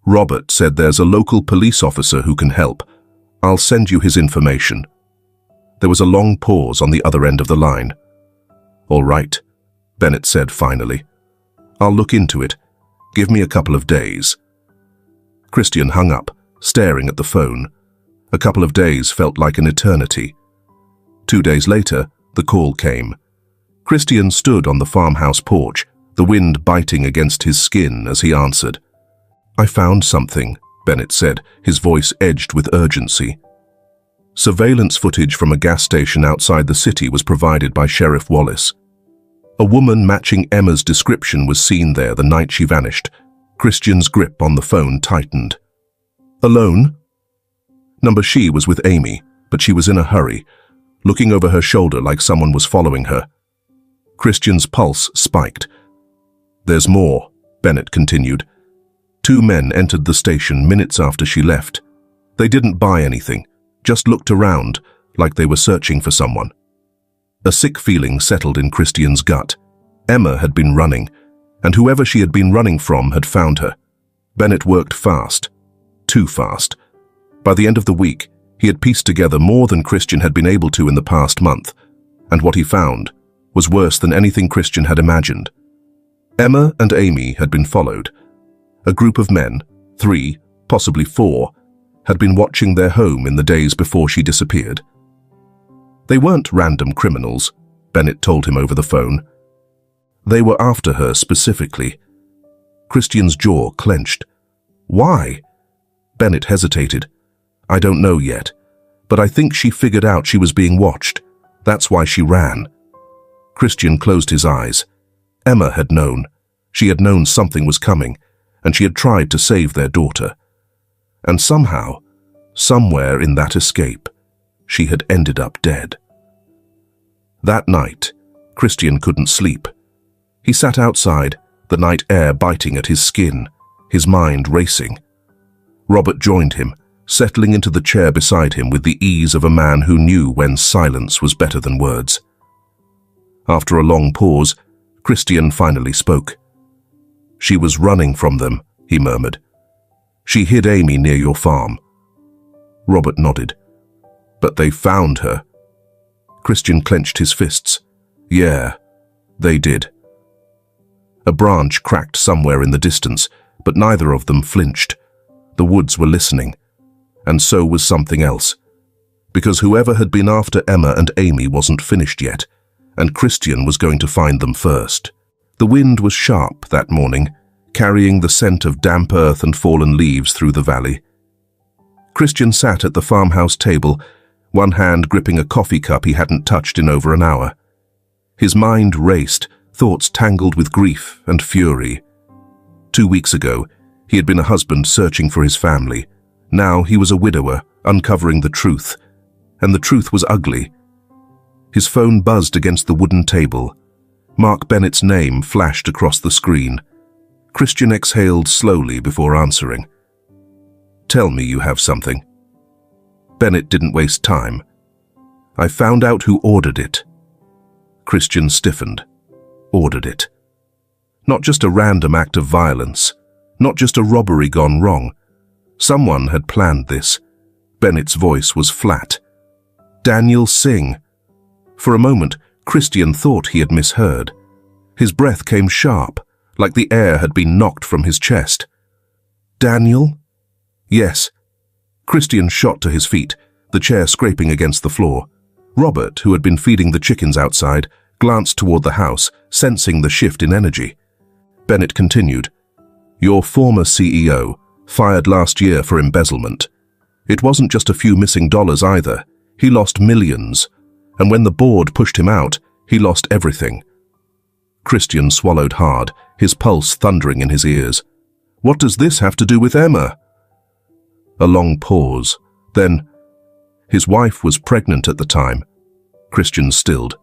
Robert said there's a local police officer who can help. I'll send you his information. There was a long pause on the other end of the line. All right, Bennett said finally. I'll look into it. Give me a couple of days. Christian hung up, staring at the phone. A couple of days felt like an eternity. 2 days later, the call came. Christian stood on the farmhouse porch, the wind biting against his skin as he answered. I found something, Bennett said, his voice edged with urgency. Surveillance footage from a gas station outside the city was provided by Sheriff Wallace. A woman matching Emma's description was seen there the night she vanished. Christian's grip on the phone tightened. Alone? Number she was with Amy, but she was in a hurry, looking over her shoulder like someone was following her. Christian's pulse spiked. There's more, Bennett continued. 2 men entered the station minutes after she left. They didn't buy anything, just looked around like they were searching for someone. A sick feeling settled in Christian's gut. Emma had been running, and whoever she had been running from had found her. Bennett worked fast. Too fast. By the end of the week, he had pieced together more than Christian had been able to in the past month, and what he found was worse than anything Christian had imagined. Emma and Amy had been followed. A group of men, 3, possibly 4, had been watching their home in the days before she disappeared. They weren't random criminals, Bennett told him over the phone. They were after her specifically. Christian's jaw clenched. Why? Bennett hesitated. I don't know yet, but I think she figured out she was being watched. That's why she ran. Christian closed his eyes. Emma had known. She had known something was coming, and she had tried to save their daughter. And somehow, somewhere in that escape, she had ended up dead. That night, Christian couldn't sleep. He sat outside, the night air biting at his skin, his mind racing. Robert joined him, settling into the chair beside him with the ease of a man who knew when silence was better than words. After a long pause, Christian finally spoke. She was running from them, he murmured. She hid Amy near your farm. Robert nodded. But they found her. Christian clenched his fists. Yeah, they did. A branch cracked somewhere in the distance, but neither of them flinched. The woods were listening, and so was something else. Because whoever had been after Emma and Amy wasn't finished yet, and Christian was going to find them first. The wind was sharp that morning, carrying the scent of damp earth and fallen leaves through the valley. Christian sat at the farmhouse table, one hand gripping a coffee cup he hadn't touched in over an hour. His mind raced, thoughts tangled with grief and fury. 2 weeks ago, he had been a husband searching for his family. Now he was a widower, uncovering the truth. And the truth was ugly. His phone buzzed against the wooden table. Mark Bennett's name flashed across the screen. Christian exhaled slowly before answering. "Tell me you have something." Bennett didn't waste time. "I found out who ordered it." Christian stiffened. Ordered it. Not just a random act of violence. Not just a robbery gone wrong. Someone had planned this. Bennett's voice was flat. Daniel Singh. For a moment, Christian thought he had misheard. His breath came sharp, like the air had been knocked from his chest. Daniel? Yes. Christian shot to his feet, the chair scraping against the floor. Robert, who had been feeding the chickens outside, glanced toward the house, sensing the shift in energy. Bennett continued, "Your former CEO, fired last year for embezzlement. It wasn't just a few missing dollars either. He lost millions. And when the board pushed him out, he lost everything." Christian swallowed hard, his pulse thundering in his ears. "What does this have to do with Emma?" A long pause. Then, "His wife was pregnant at the time." Christian stilled.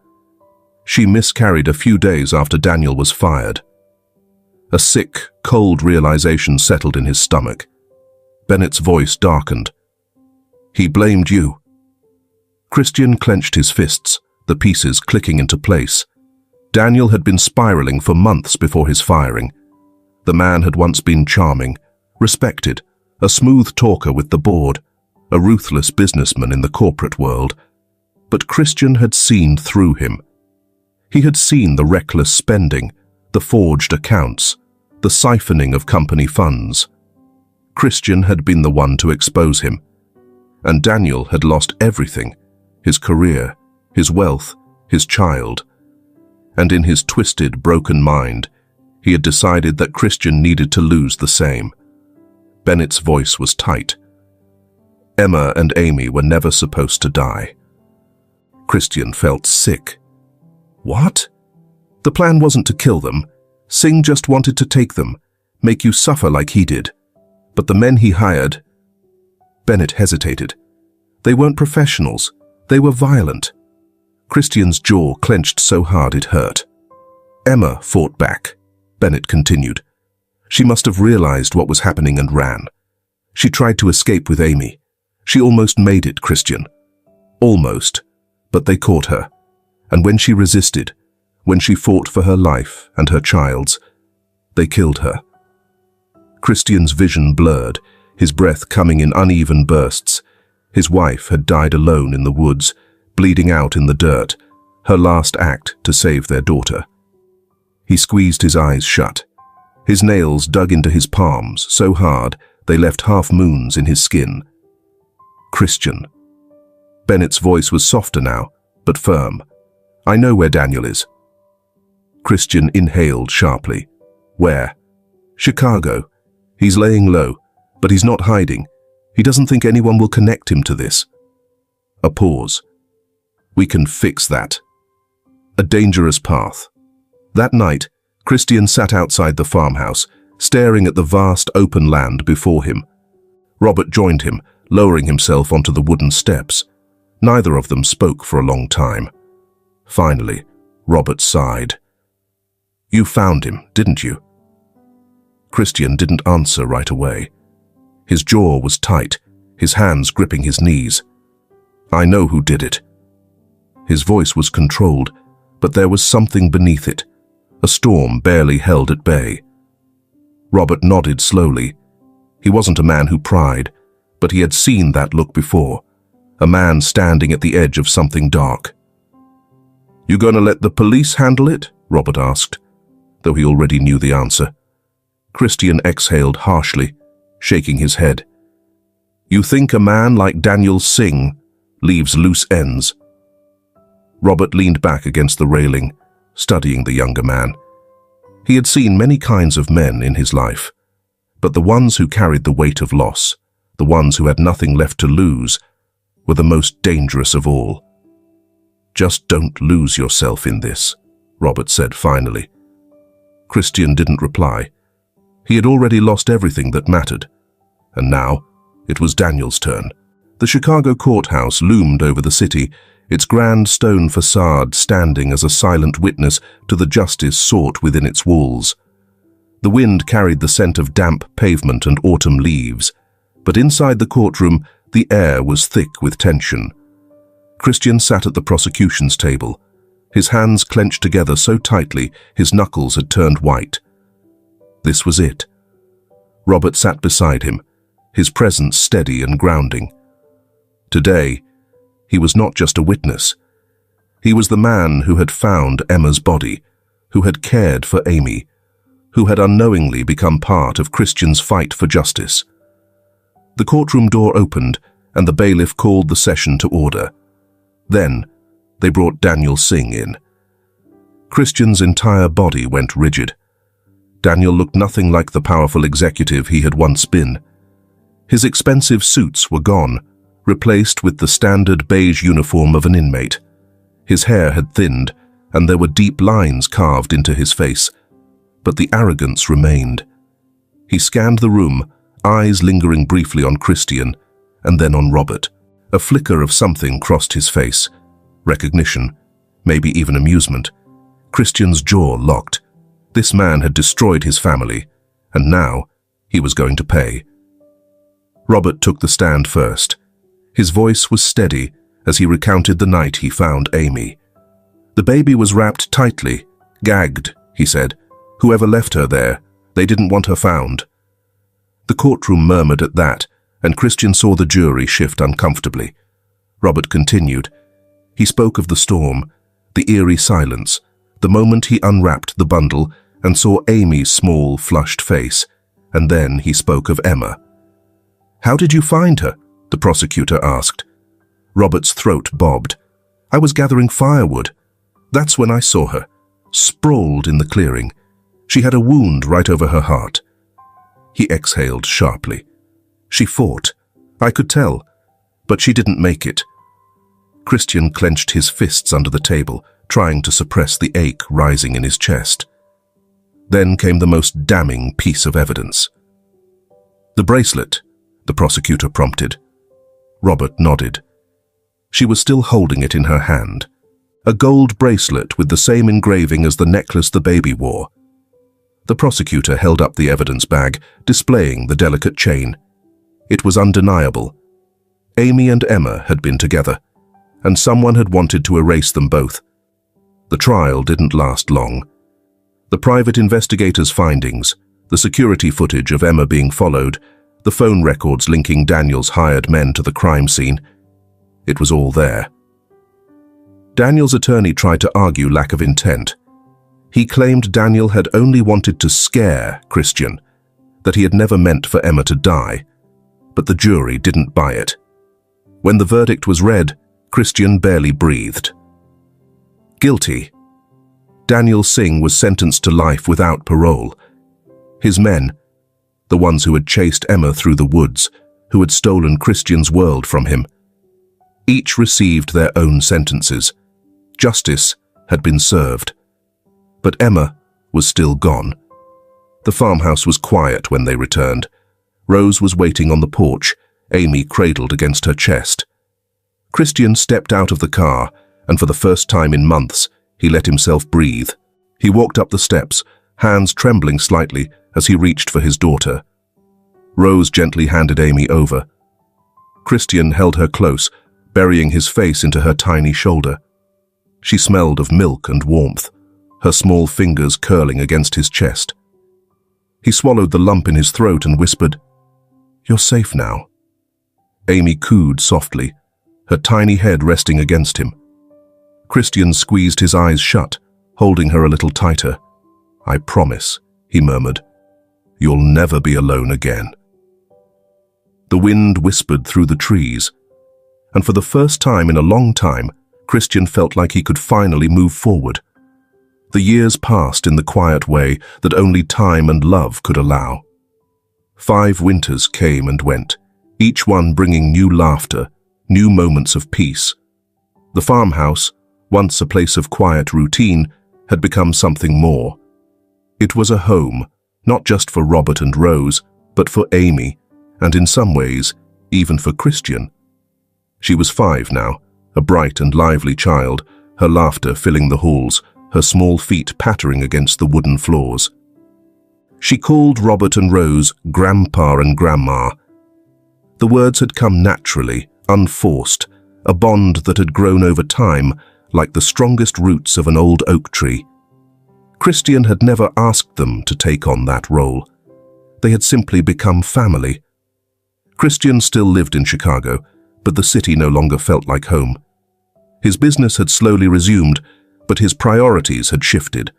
"She miscarried a few days after Daniel was fired." A sick, cold realization settled in his stomach. Bennett's voice darkened. "He blamed you." Christian clenched his fists, the pieces clicking into place. Daniel had been spiraling for months before his firing. The man had once been charming, respected, a smooth talker with the board, a ruthless businessman in the corporate world. But Christian had seen through him. He had seen the reckless spending, the forged accounts, the siphoning of company funds. Christian had been the one to expose him. And Daniel had lost everything, his career, his wealth, his child. And in his twisted, broken mind, he had decided that Christian needed to lose the same. Bennett's voice was tight. Emma and Amy were never supposed to die. Christian felt sick. What? The plan wasn't to kill them. Singh just wanted to take them, make you suffer like he did. But the men he hired... Bennett hesitated. They weren't professionals. They were violent. Christian's jaw clenched so hard it hurt. Emma fought back. Bennett continued. She must have realized what was happening and ran. She tried to escape with Amy. She almost made it, Christian. Almost. But they caught her. And when she resisted, when she fought for her life and her child's, they killed her. Christian's vision blurred, his breath coming in uneven bursts. His wife had died alone in the woods, bleeding out in the dirt, her last act to save their daughter. He squeezed his eyes shut. His nails dug into his palms so hard they left half-moons in his skin. Christian. Bennett's voice was softer now, but firm. "I know where Daniel is." Christian inhaled sharply. "Where?" "Chicago. He's laying low, but he's not hiding. He doesn't think anyone will connect him to this." A pause. "We can fix that." A dangerous path. That night, Christian sat outside the farmhouse, staring at the vast open land before him. Robert joined him, lowering himself onto the wooden steps. Neither of them spoke for a long time. Finally, Robert sighed. "You found him, didn't you?" Christian didn't answer right away. His jaw was tight, his hands gripping his knees. "I know who did it." His voice was controlled, but there was something beneath it, a storm barely held at bay. Robert nodded slowly. He wasn't a man who pried, but he had seen that look before, a man standing at the edge of something dark. "You gonna let the police handle it?" Robert asked. though he already knew the answer. Christian exhaled harshly, shaking his head. "You think a man like Daniel Singh leaves loose ends?" Robert leaned back against the railing, studying the younger man. He had seen many kinds of men in his life, but the ones who carried the weight of loss, the ones who had nothing left to lose, were the most dangerous of all. "Just don't lose yourself in this," Robert said finally. Christian didn't reply. He had already lost everything that mattered, and now it was Daniel's turn. The Chicago courthouse loomed over the city, its grand stone facade standing as a silent witness to the justice sought within its walls. The wind carried the scent of damp pavement and autumn leaves, but inside the courtroom the air was thick with tension. Christian sat at the prosecution's table, his hands clenched together so tightly his knuckles had turned white. This was it. Robert sat beside him, his presence steady and grounding. Today, he was not just a witness. He was the man who had found Emma's body, who had cared for Amy, who had unknowingly become part of Christian's fight for justice. The courtroom door opened, and the bailiff called the session to order. Then, they brought Daniel Singh in. Christian's entire body went rigid. Daniel looked nothing like the powerful executive he had once been. His expensive suits were gone, replaced with the standard beige uniform of an inmate. His hair had thinned, and there were deep lines carved into his face, but the arrogance remained. He scanned the room, eyes lingering briefly on Christian, and then on Robert. A flicker of something crossed his face. Recognition, maybe even amusement. Christian's jaw locked. This man had destroyed his family, and now he was going to pay. Robert took the stand first. His voice was steady as he recounted the night he found Amy. "The baby was wrapped tightly, gagged," he said. "Whoever left her there, they didn't want her found." The courtroom murmured at that, and Christian saw the jury shift uncomfortably. Robert continued. He spoke of the storm, the eerie silence, the moment he unwrapped the bundle and saw Amy's small, flushed face, and then he spoke of Emma. "How did you find her?" the prosecutor asked. Robert's throat bobbed. "I was gathering firewood. That's when I saw her, sprawled in the clearing. She had a wound right over her heart." He exhaled sharply. "She fought. I could tell. But she didn't make it." Christian clenched his fists under the table, trying to suppress the ache rising in his chest. Then came the most damning piece of evidence. "The bracelet," the prosecutor prompted. Robert nodded. She was still holding it in her hand. A gold bracelet with the same engraving as the necklace the baby wore. The prosecutor held up the evidence bag, displaying the delicate chain. It was undeniable. Amy and Emma had been together, and someone had wanted to erase them both. The trial didn't last long. The private investigator's findings, the security footage of Emma being followed, the phone records linking Daniel's hired men to the crime scene, it was all there. Daniel's attorney tried to argue lack of intent. He claimed Daniel had only wanted to scare Christian, that he had never meant for Emma to die, but the jury didn't buy it. When the verdict was read, Christian barely breathed. Guilty. Daniel Singh was sentenced to life without parole. His men, the ones who had chased Emma through the woods, who had stolen Christian's world from him, each received their own sentences. Justice had been served. But Emma was still gone. The farmhouse was quiet when they returned. Rose was waiting on the porch, Amy cradled against her chest. Christian stepped out of the car, and for the first time in months, he let himself breathe. He walked up the steps, hands trembling slightly as he reached for his daughter. Rose gently handed Amy over. Christian held her close, burying his face into her tiny shoulder. She smelled of milk and warmth, her small fingers curling against his chest. He swallowed the lump in his throat and whispered, "You're safe now." Amy cooed softly, her tiny head resting against him. Christian squeezed his eyes shut, holding her a little tighter. "I promise," he murmured. "You'll never be alone again." The wind whispered through the trees, and for the first time in a long time, Christian felt like he could finally move forward. The years passed in the quiet way that only time and love could allow. 5 winters came and went, each one bringing new laughter, new moments of peace. The farmhouse, once a place of quiet routine, had become something more. It was a home, not just for Robert and Rose, but for Amy, and in some ways, even for Christian. She was 5 now, a bright and lively child, her laughter filling the halls, her small feet pattering against the wooden floors. She called Robert and Rose Grandpa and Grandma. The words had come naturally, unforced, a bond that had grown over time, like the strongest roots of an old oak tree. Christian had never asked them to take on that role. They had simply become family. Christian still lived in Chicago, but the city no longer felt like home. His business had slowly resumed, but his priorities had shifted.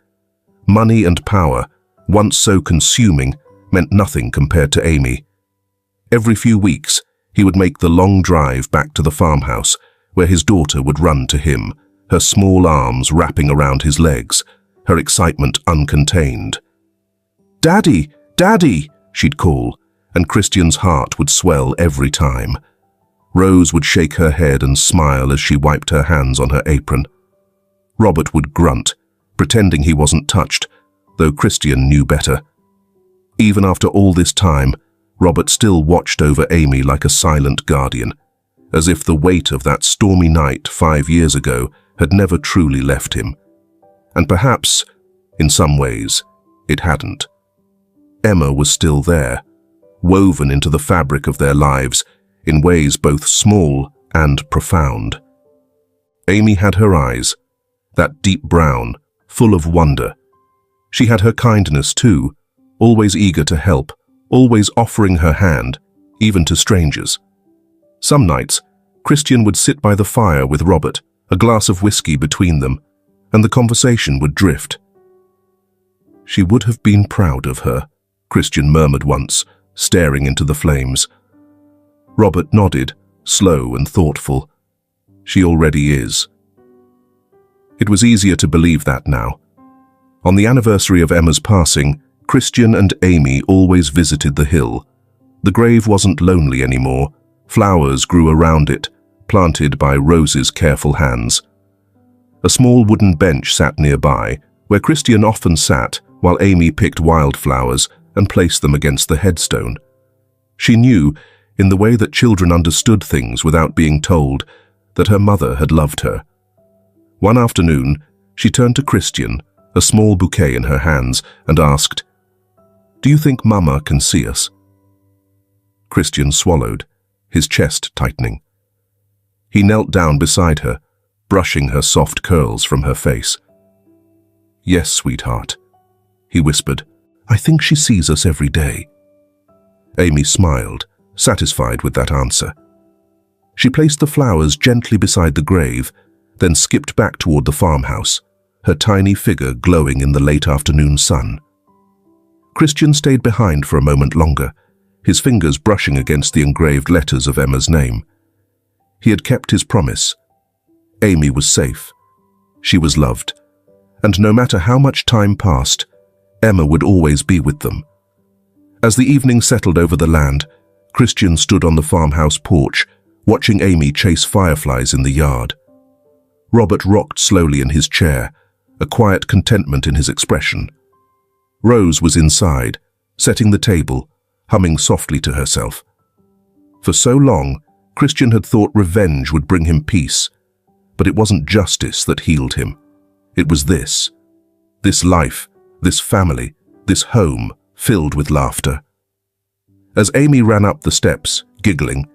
Money and power, once so consuming, meant nothing compared to Amy. Every few weeks, he would make the long drive back to the farmhouse, where his daughter would run to him, her small arms wrapping around his legs, her excitement uncontained. "Daddy! Daddy!" she'd call, and Christian's heart would swell every time. Rose would shake her head and smile as she wiped her hands on her apron. Robert would grunt, pretending he wasn't touched, though Christian knew better. Even after all this time, Robert still watched over Amy like a silent guardian, as if the weight of that stormy night 5 years ago had never truly left him. And perhaps, in some ways, it hadn't. Emma was still there, woven into the fabric of their lives in ways both small and profound. Amy had her eyes, that deep brown, full of wonder. She had her kindness too, always eager to help, always offering her hand, even to strangers. Some nights, Christian would sit by the fire with Robert, a glass of whiskey between them, and the conversation would drift. "She would have been proud of her," Christian murmured once, staring into the flames. Robert nodded, slow and thoughtful. "She already is." It was easier to believe that now. On the anniversary of Emma's passing, Christian and Amy always visited the hill. The grave wasn't lonely anymore. Flowers grew around it, planted by Rose's careful hands. A small wooden bench sat nearby, where Christian often sat while Amy picked wildflowers and placed them against the headstone. She knew, in the way that children understood things without being told, that her mother had loved her. One afternoon, she turned to Christian, a small bouquet in her hands, and asked, "Do you think Mama can see us?" Christian swallowed, his chest tightening. He knelt down beside her, brushing her soft curls from her face. "Yes, sweetheart," he whispered. "I think she sees us every day." Amy smiled, satisfied with that answer. She placed the flowers gently beside the grave, then skipped back toward the farmhouse, her tiny figure glowing in the late afternoon sun. Christian stayed behind for a moment longer, his fingers brushing against the engraved letters of Emma's name. He had kept his promise. Amy was safe. She was loved. And no matter how much time passed, Emma would always be with them. As the evening settled over the land, Christian stood on the farmhouse porch, watching Amy chase fireflies in the yard. Robert rocked slowly in his chair, a quiet contentment in his expression. Rose was inside, setting the table, humming softly to herself. For so long, Christian had thought revenge would bring him peace, but it wasn't justice that healed him. It was this life, this family, this home filled with laughter. As Amy ran up the steps, giggling,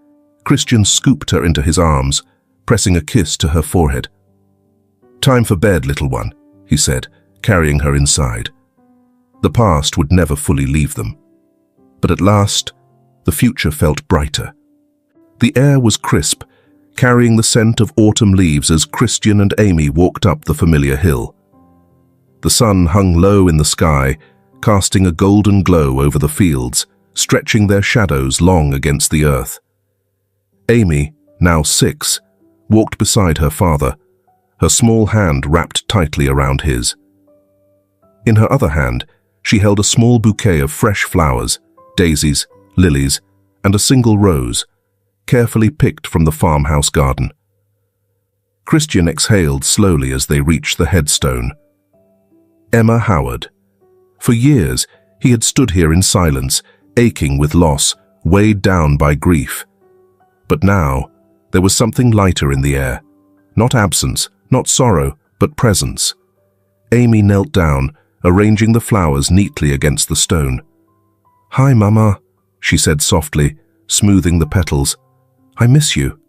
Christian scooped her into his arms, pressing a kiss to her forehead. "Time for bed, little one," he said, carrying her inside. The past would never fully leave them. But at last, the future felt brighter. The air was crisp, carrying the scent of autumn leaves as Christian and Amy walked up the familiar hill. The sun hung low in the sky, casting a golden glow over the fields, stretching their shadows long against the earth. Amy, now 6, walked beside her father, her small hand wrapped tightly around his. In her other hand, she held a small bouquet of fresh flowers, daisies, lilies, and a single rose, carefully picked from the farmhouse garden. Christian exhaled slowly as they reached the headstone. Emma Howard. For years, he had stood here in silence, aching with loss, weighed down by grief. But now, there was something lighter in the air. Not absence, not sorrow, but presence. Amy knelt down, arranging the flowers neatly against the stone. "Hi, Mama," she said softly, smoothing the petals. "I miss you."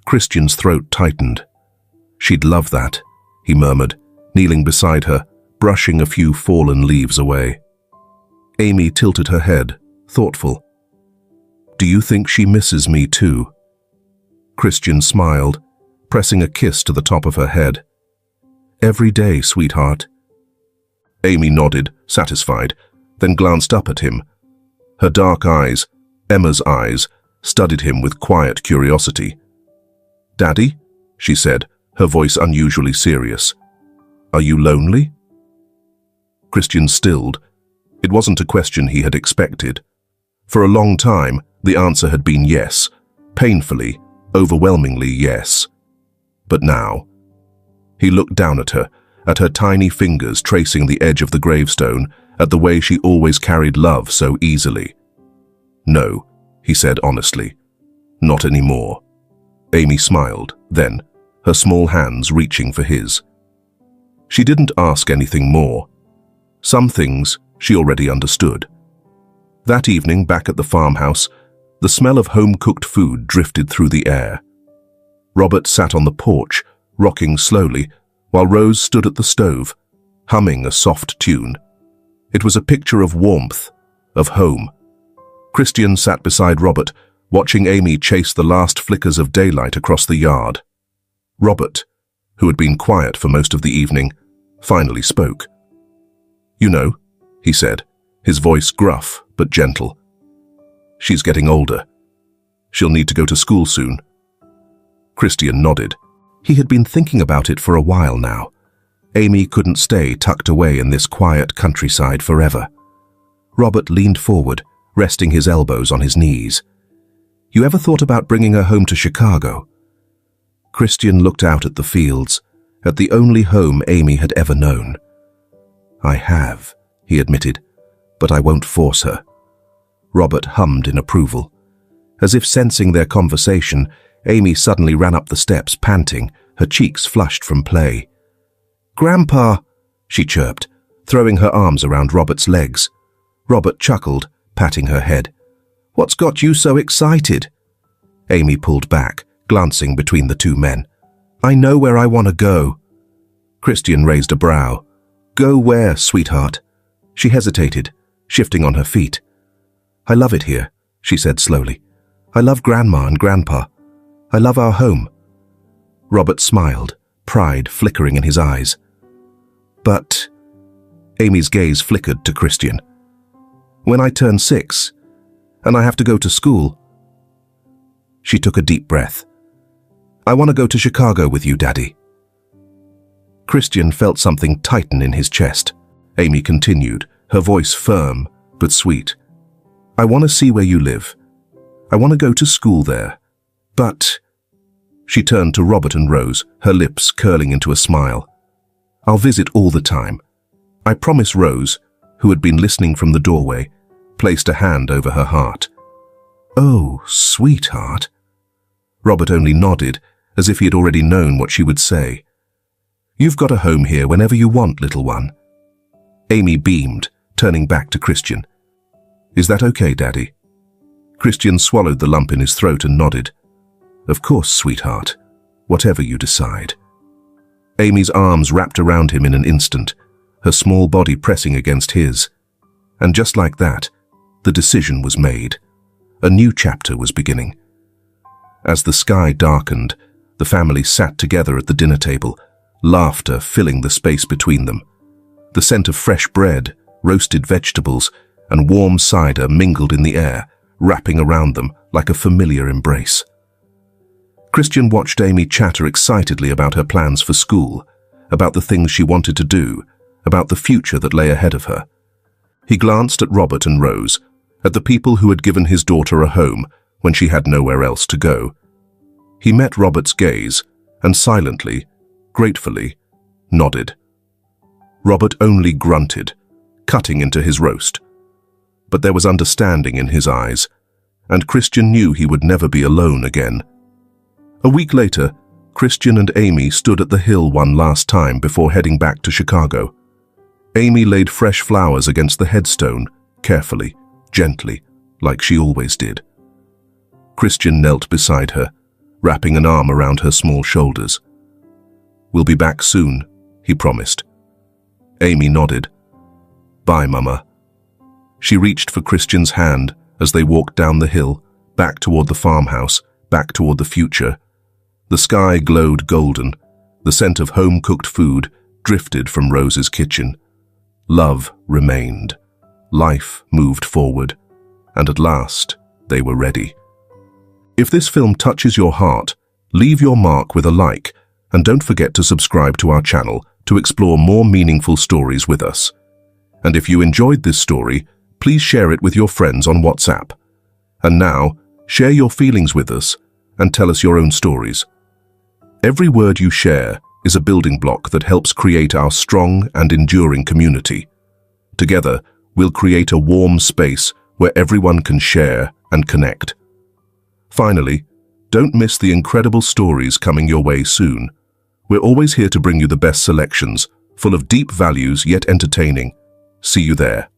Christian's throat tightened. "She'd love that," he murmured, kneeling beside her, brushing a few fallen leaves away. Amy tilted her head, thoughtful. "Do you think she misses me too?" Christian smiled, pressing a kiss to the top of her head. "Every day, sweetheart." Amy nodded, satisfied, then glanced up at him. Her dark eyes, Emma's eyes, studied him with quiet curiosity. "Daddy," she said, her voice unusually serious. "Are you lonely?" Christian stilled. It wasn't a question he had expected. For a long time, the answer had been yes, painfully, overwhelmingly yes. But now, he looked down at her tiny fingers tracing the edge of the gravestone, at the way she always carried love so easily. "No," he said honestly, "not anymore." Amy smiled, then, her small hands reaching for his. She didn't ask anything more. Some things she already understood. That evening back at the farmhouse, the smell of home-cooked food drifted through the air. Robert sat on the porch, rocking slowly, while Rose stood at the stove, humming a soft tune. It was a picture of warmth, of home. Christian sat beside Robert, watching Amy chase the last flickers of daylight across the yard. Robert, who had been quiet for most of the evening, finally spoke. "You know," he said, his voice gruff but gentle. "She's getting older. She'll need to go to school soon." Christian nodded. He had been thinking about it for a while now. Amy couldn't stay tucked away in this quiet countryside forever. Robert leaned forward, resting his elbows on his knees. "You ever thought about bringing her home to Chicago?" Christian looked out at the fields, at the only home Amy had ever known. "I have," he admitted, "but I won't force her." Robert hummed in approval. As if sensing their conversation, Amy suddenly ran up the steps, panting, her cheeks flushed from play. "Grandpa," she chirped, throwing her arms around Robert's legs. Robert chuckled, patting her head. "What's got you so excited?" Amy pulled back, glancing between the two men. "I know where I want to go." Christian raised a brow. "Go where, sweetheart?" She hesitated, shifting on her feet. "I love it here," she said slowly. "I love Grandma and Grandpa. I love our home." Robert smiled, pride flickering in his eyes. "But..." Amy's gaze flickered to Christian. "When I turn 6, and I have to go to school..." She took a deep breath. "I want to go to Chicago with you, Daddy." Christian felt something tighten in his chest. Amy continued, her voice firm but sweet. "I want to see where you live. I want to go to school there. But..." She turned to Robert and Rose, her lips curling into a smile. "I'll visit all the time. I promise." Rose, who had been listening from the doorway, placed a hand over her heart. "Oh, sweetheart." Robert only nodded, as if he had already known what she would say. "You've got a home here whenever you want, little one." Amy beamed, turning back to Christian. "Is that okay, Daddy?" Christian swallowed the lump in his throat and nodded. "Of course, sweetheart. Whatever you decide." Amy's arms wrapped around him in an instant, her small body pressing against his. And just like that, the decision was made. A new chapter was beginning. As the sky darkened, the family sat together at the dinner table, laughter filling the space between them. The scent of fresh bread, roasted vegetables, and warm cider mingled in the air, wrapping around them like a familiar embrace. Christian watched Amy chatter excitedly about her plans for school, about the things she wanted to do, about the future that lay ahead of her. He glanced at Robert and Rose, at the people who had given his daughter a home when she had nowhere else to go. He met Robert's gaze and silently, gratefully, nodded. Robert only grunted, cutting into his roast. But there was understanding in his eyes, and Christian knew he would never be alone again. A week later, Christian and Amy stood at the hill one last time before heading back to Chicago. Amy laid fresh flowers against the headstone, carefully, gently, like she always did. Christian knelt beside her, wrapping an arm around her small shoulders. "We'll be back soon," he promised. Amy nodded. "Bye, Mama." She reached for Christian's hand as they walked down the hill, back toward the farmhouse, back toward the future. The sky glowed golden. The scent of home-cooked food drifted from Rose's kitchen. Love remained. Life moved forward. And at last, they were ready. If this film touches your heart, leave your mark with a like, and don't forget to subscribe to our channel to explore more meaningful stories with us. And if you enjoyed this story, please share it with your friends on WhatsApp. And now, share your feelings with us and tell us your own stories. Every word you share is a building block that helps create our strong and enduring community. Together, we'll create a warm space where everyone can share and connect. Finally, don't miss the incredible stories coming your way soon. We're always here to bring you the best selections, full of deep values yet entertaining. See you there.